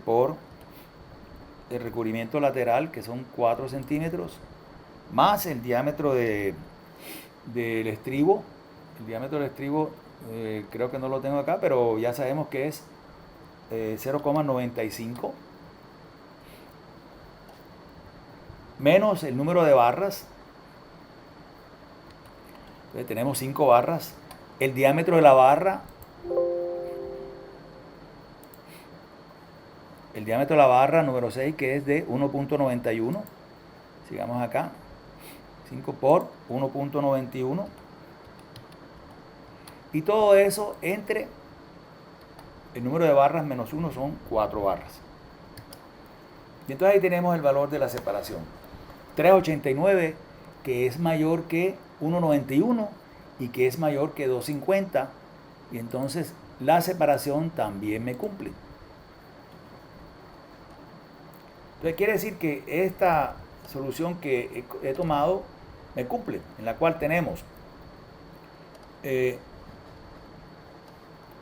[SPEAKER 1] por el recubrimiento lateral, que son 4 centímetros, más el diámetro del estribo. El diámetro del estribo creo que no lo tengo acá, pero ya sabemos que es 0,95, menos el número de barras. Entonces tenemos 5 barras. El diámetro de la barra, número 6, que es de 1,91. Sigamos acá. 5 por 1,91. Y todo eso entre el número de barras menos 1 son 4 barras. Y entonces ahí tenemos el valor de la separación. 3,89, que es mayor que 1,91 y que es mayor que 2,50. Y entonces la separación también me cumple. Entonces quiere decir que esta solución que he tomado me cumple, en la cual tenemos,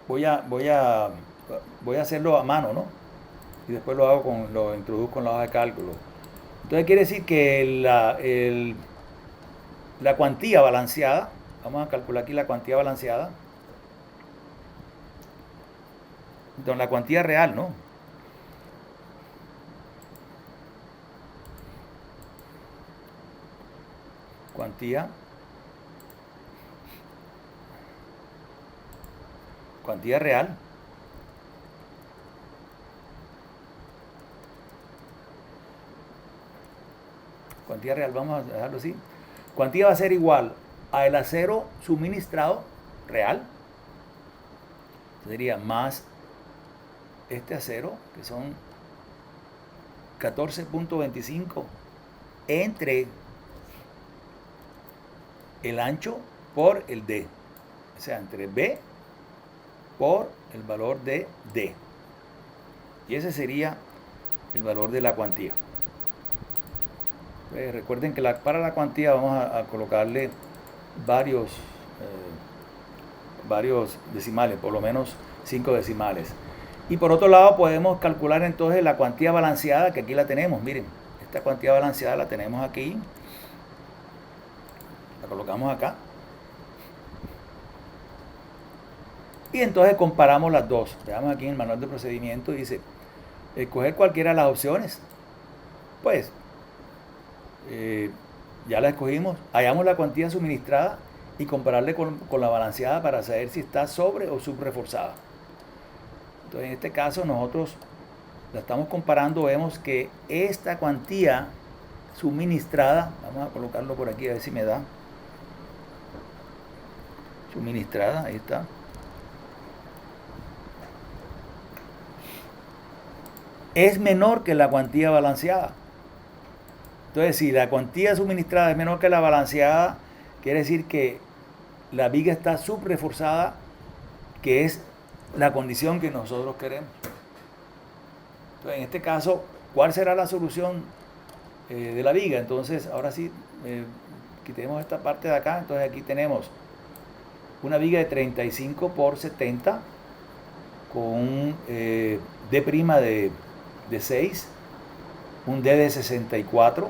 [SPEAKER 1] voy a hacerlo a mano, ¿no? Y después lo introduzco en la hoja de cálculo. Entonces quiere decir que la cuantía balanceada, Vamos a calcular aquí la cuantía balanceada. Entonces, la cuantía real, ¿no? Cuantía real. Cuantía real, vamos a dejarlo así. Cuantía va a ser igual a el acero suministrado real. Sería más este acero, que son 14.25 entre el ancho por el D. O sea, entre B por el valor de D. Y ese sería el valor de la cuantía. Recuerden que para la cuantía vamos a colocarle varios decimales, por lo menos 5 decimales. Y por otro lado podemos calcular entonces la cuantía balanceada, que aquí la tenemos. Miren, esta cuantía balanceada la tenemos aquí. La colocamos acá. Y entonces comparamos las dos. Veamos aquí en el manual de procedimiento, dice, escoger cualquiera de las opciones. Pues, ya la escogimos. Hallamos la cuantía suministrada y compararle con la balanceada para saber si está sobre o subreforzada. Entonces, en este caso, nosotros la estamos comparando. Vemos que esta cuantía suministrada, vamos a colocarlo por aquí a ver si me da. Suministrada, ahí está. Es menor que la cuantía balanceada. Entonces, si la cuantía suministrada es menor que la balanceada, quiere decir que la viga está subreforzada, que es la condición que nosotros queremos. Entonces, en este caso, ¿cuál será la solución de la viga? Entonces, ahora sí, quitemos esta parte de acá. Entonces, aquí tenemos una viga de 35 por 70 con un D' de 6, un D de 64.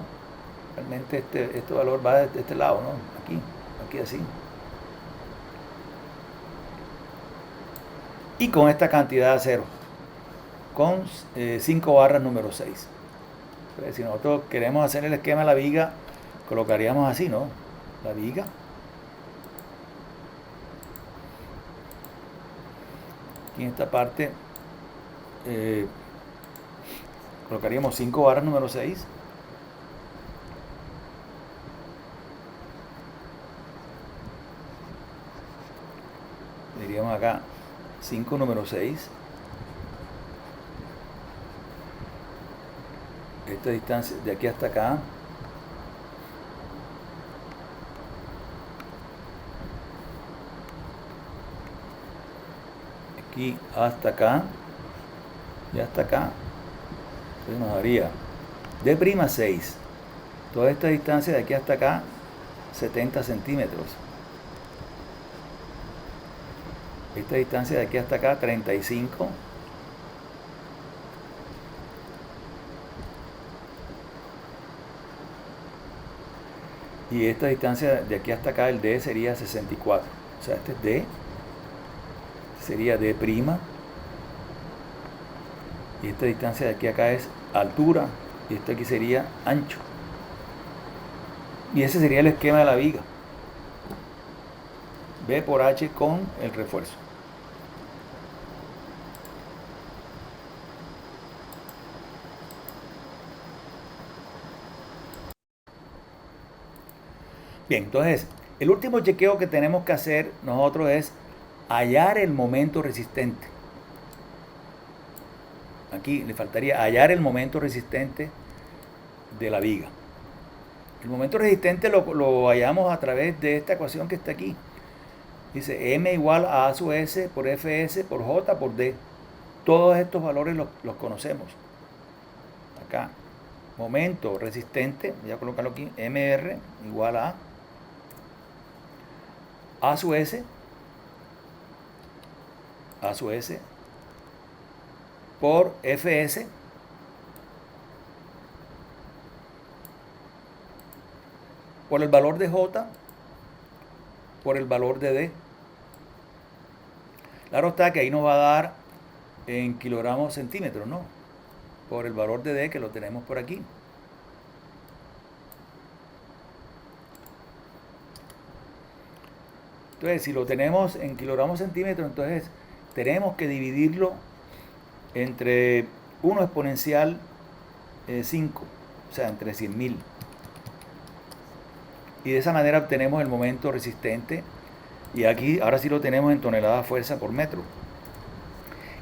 [SPEAKER 1] Realmente este valor va de este lado, ¿no? Aquí así. Y con esta cantidad de acero, con 5 barras número 6. Entonces, si nosotros queremos hacer el esquema de la viga, colocaríamos así, ¿no? La viga. Aquí en esta parte colocaríamos 5 barras número 6. Diríamos acá 5 número 6. Esta distancia de aquí hasta acá. Aquí hasta acá. Y hasta acá. Entonces nos daría D' 6. Toda esta distancia de aquí hasta acá, 70 centímetros. Esta distancia de aquí hasta acá, 35. Y esta distancia de aquí hasta acá, el D sería 64. O sea, este es D. Sería D'. Y esta distancia de aquí a acá es altura. Y esto aquí sería ancho. Y ese sería el esquema de la viga. B por H con el refuerzo. Bien, entonces, el último chequeo que tenemos que hacer nosotros es hallar el momento resistente. Aquí le faltaría hallar el momento resistente de la viga. El momento resistente lo hallamos a través de esta ecuación que está aquí. Dice M igual a A sub S por Fs por J por D. Todos estos valores los conocemos. Acá, momento resistente, voy a colocarlo aquí, Mr igual a A sub S por Fs por el valor de J por el valor de D. Claro está que ahí nos va a dar en kilogramos centímetros, ¿no? Por el valor de D que lo tenemos por aquí. Entonces, si lo tenemos en kilogramos centímetros, entonces tenemos que dividirlo entre 1 exponencial 5, o sea, entre 100.000. Y de esa manera obtenemos el momento resistente. Y aquí, ahora sí lo tenemos en toneladas fuerza por metro.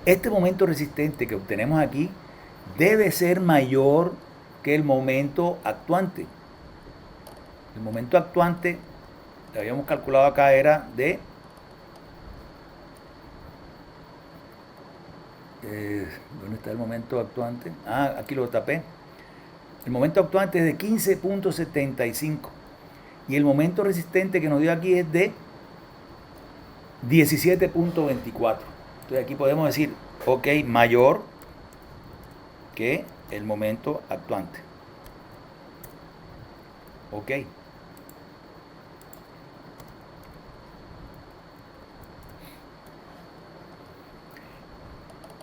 [SPEAKER 1] Este momento resistente que obtenemos aquí debe ser mayor que el momento actuante. El momento actuante, que habíamos calculado acá, era de ¿dónde está el momento actuante? Ah, aquí lo tapé. El momento actuante es de 15.75 y el momento resistente que nos dio aquí es de 17.24. Entonces aquí podemos decir, ok, mayor que el momento actuante. Ok.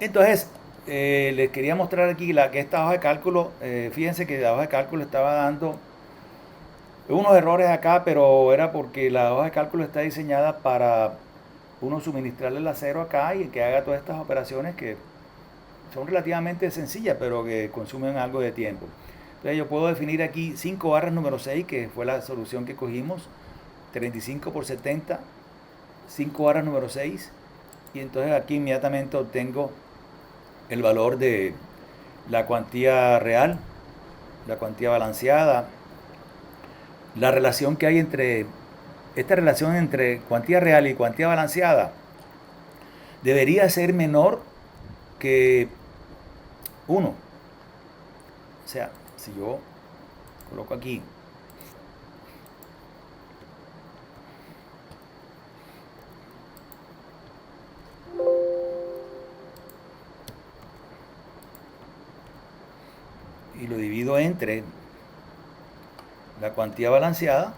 [SPEAKER 1] Entonces, les quería mostrar aquí que esta hoja de cálculo, fíjense que la hoja de cálculo estaba dando unos errores acá, pero era porque la hoja de cálculo está diseñada para uno suministrarle el acero acá y que haga todas estas operaciones que son relativamente sencillas, pero que consumen algo de tiempo. Entonces yo puedo definir aquí 5 barras número 6, que fue la solución que cogimos, 35 por 70, 5 barras número 6, y entonces aquí inmediatamente obtengo el valor de la cuantía real, la cuantía balanceada, la relación que hay entre, esta relación entre cuantía real y cuantía balanceada debería ser menor que 1. O sea, si yo coloco aquí y lo divido entre la cuantía balanceada,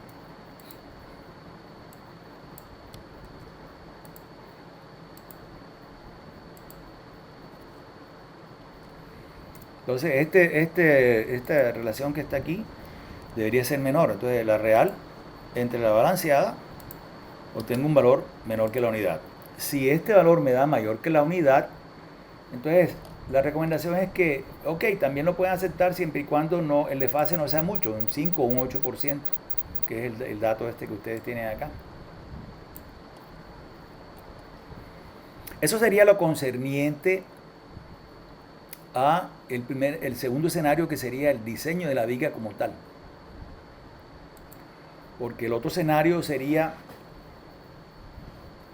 [SPEAKER 1] entonces esta relación que está aquí debería ser menor. Entonces la real entre la balanceada obtengo un valor menor que la unidad. Si este valor me da mayor que la unidad, entonces la recomendación es que, ok, también lo pueden aceptar siempre y cuando no, el desfase no sea mucho, un 5 o un 8%, que es el dato este que ustedes tienen acá. Eso sería lo concerniente a el segundo escenario, que sería el diseño de la viga como tal. Porque el otro escenario sería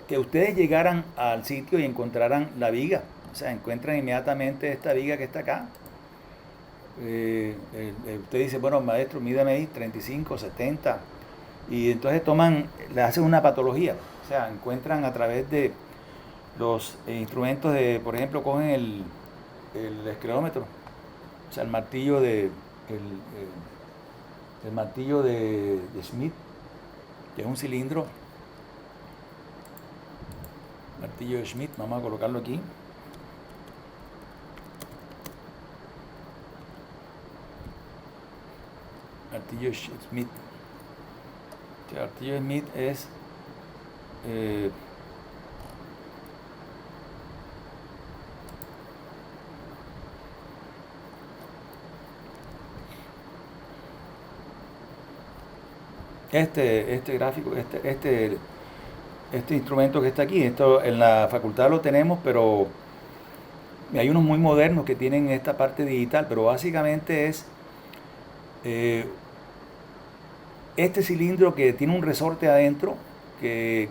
[SPEAKER 1] que ustedes llegaran al sitio y encontraran la viga. O sea, encuentran inmediatamente esta viga que está acá. Usted dice, bueno, maestro, mídame ahí 35, 70. Y entonces le hacen una patología. O sea, encuentran a través de los instrumentos de, por ejemplo, cogen el esclerómetro, o sea, el martillo de Schmidt, que es un cilindro, martillo de Schmidt, vamos a colocarlo aquí. Martillo Schmidt. El martillo de Schmidt es este gráfico, este instrumento que está aquí. Esto en la facultad lo tenemos, pero hay unos muy modernos que tienen esta parte digital, pero básicamente es este cilindro que tiene un resorte adentro,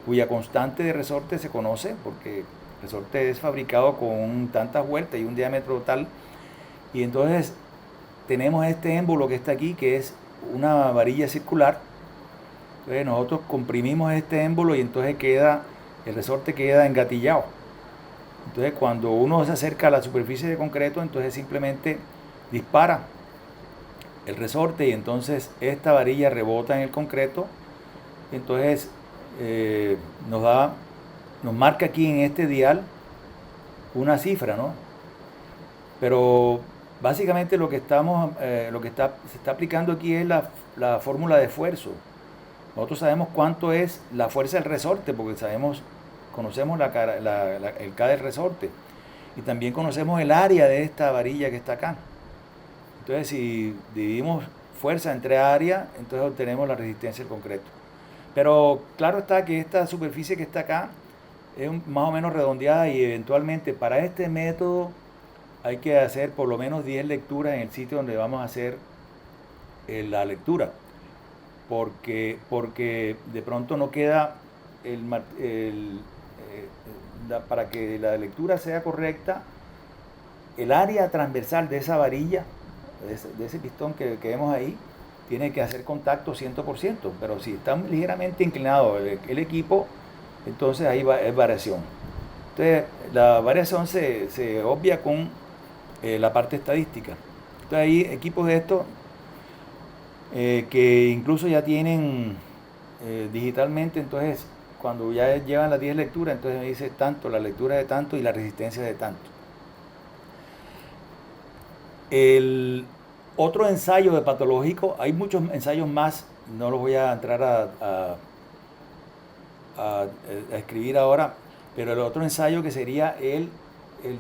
[SPEAKER 1] cuya constante de resorte se conoce, porque el resorte es fabricado con tantas vueltas y un diámetro tal, y entonces tenemos este émbolo que está aquí, que es una varilla circular. Entonces nosotros comprimimos este émbolo y entonces el resorte queda engatillado. Entonces cuando uno se acerca a la superficie de concreto, entonces simplemente dispara el resorte y entonces esta varilla rebota en el concreto. Entonces eh, nos da, nos marca aquí en este dial una cifra, ¿no? Pero básicamente lo que se está aplicando aquí es la fórmula de esfuerzo. Nosotros sabemos cuánto es la fuerza del resorte, porque conocemos el K del resorte. Y también conocemos el área de esta varilla que está acá. Entonces, si dividimos fuerza entre área, entonces obtenemos la resistencia del concreto. Pero claro está que esta superficie que está acá es más o menos redondeada y eventualmente para este método hay que hacer por lo menos 10 lecturas en el sitio donde vamos a hacer la lectura. Porque de pronto no queda para que la lectura sea correcta, el área transversal de esa varilla, de ese pistón que vemos ahí, tiene que hacer contacto 100%, pero si está ligeramente inclinado el equipo, entonces ahí es variación. Entonces la variación se obvia con la parte estadística. Entonces hay equipos de estos que incluso ya tienen digitalmente, entonces cuando ya llevan las 10 lecturas, entonces me dice tanto, la lectura de tanto y la resistencia de tanto. El otro ensayo de patológico, hay muchos ensayos más, no los voy a entrar a escribir ahora, pero el otro ensayo que sería el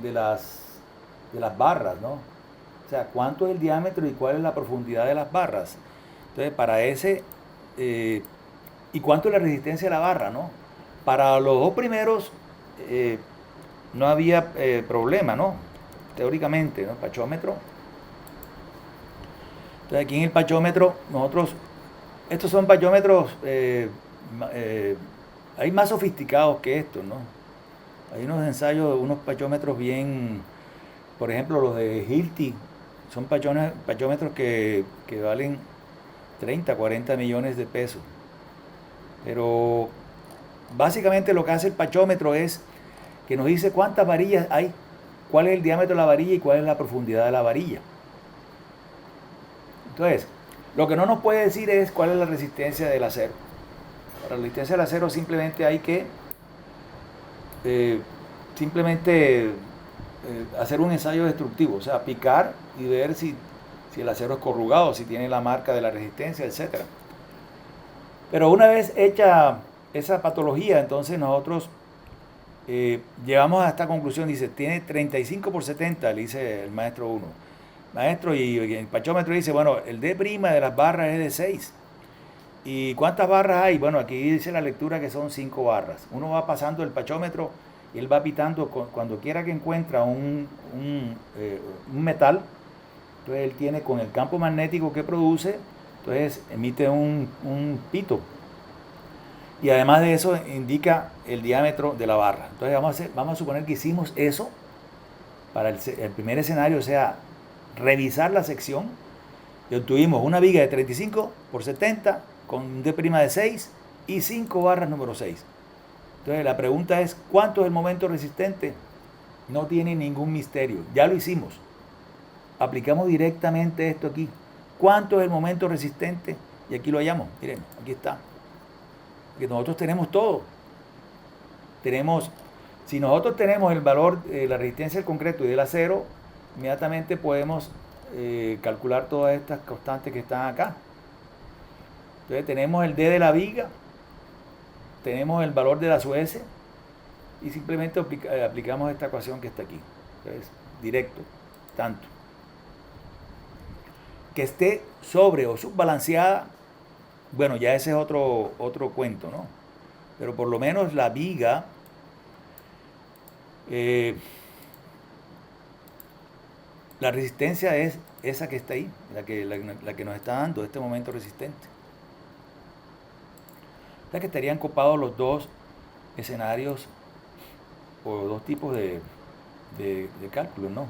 [SPEAKER 1] de las barras, ¿no? O sea, cuánto es el diámetro y cuál es la profundidad de las barras. Entonces, para ese, y cuánto es la resistencia de la barra, ¿no? Para los dos primeros no había problema, ¿no? Teóricamente, ¿no? Pachómetro. Entonces, aquí en el pachómetro, estos son pachómetros, hay más sofisticados que estos, ¿no? Hay unos ensayos, unos pachómetros bien, por ejemplo, los de Hilti, son pachómetros que valen 30, 40 millones de pesos. Pero básicamente lo que hace el pachómetro es que nos dice cuántas varillas hay, cuál es el diámetro de la varilla y cuál es la profundidad de la varilla. Entonces, lo que no nos puede decir es cuál es la resistencia del acero. Para la resistencia del acero simplemente hay que hacer un ensayo destructivo, o sea, picar y ver si el acero es corrugado, si tiene la marca de la resistencia, etc. Pero una vez hecha esa patología, entonces nosotros llegamos a esta conclusión, dice, tiene 35 por 70, le dice el maestro 1. Maestro, y el pachómetro dice, bueno, el D' de las barras es de 6. ¿Y cuántas barras hay? Bueno, aquí dice la lectura que son 5 barras. Uno va pasando el pachómetro y él va pitando cuando quiera que encuentra un metal. Entonces él tiene con el campo magnético que produce, entonces emite un pito. Y además de eso indica el diámetro de la barra. Entonces vamos a suponer que hicimos eso para el primer escenario, o sea, revisar la sección y obtuvimos una viga de 35 por 70 con un D' de 6 y 5 barras número 6. Entonces la pregunta es, ¿cuánto es el momento resistente? No tiene ningún misterio, ya lo hicimos. Aplicamos directamente esto aquí. ¿Cuánto es el momento resistente? Y aquí lo hallamos, miren, aquí está. Porque nosotros tenemos todo. Si nosotros tenemos el valor de la resistencia del concreto y del acero, inmediatamente podemos calcular todas estas constantes que están acá. Entonces tenemos el D de la viga, tenemos el valor de la S y simplemente aplicamos esta ecuación que está aquí. Entonces, directo, tanto. Que esté sobre o subbalanceada, bueno, ya ese es otro cuento, ¿no? Pero por lo menos la viga la resistencia es esa que está ahí, la que nos está dando este momento resistente. O sea que estarían copados los dos escenarios o dos tipos de cálculos, ¿no?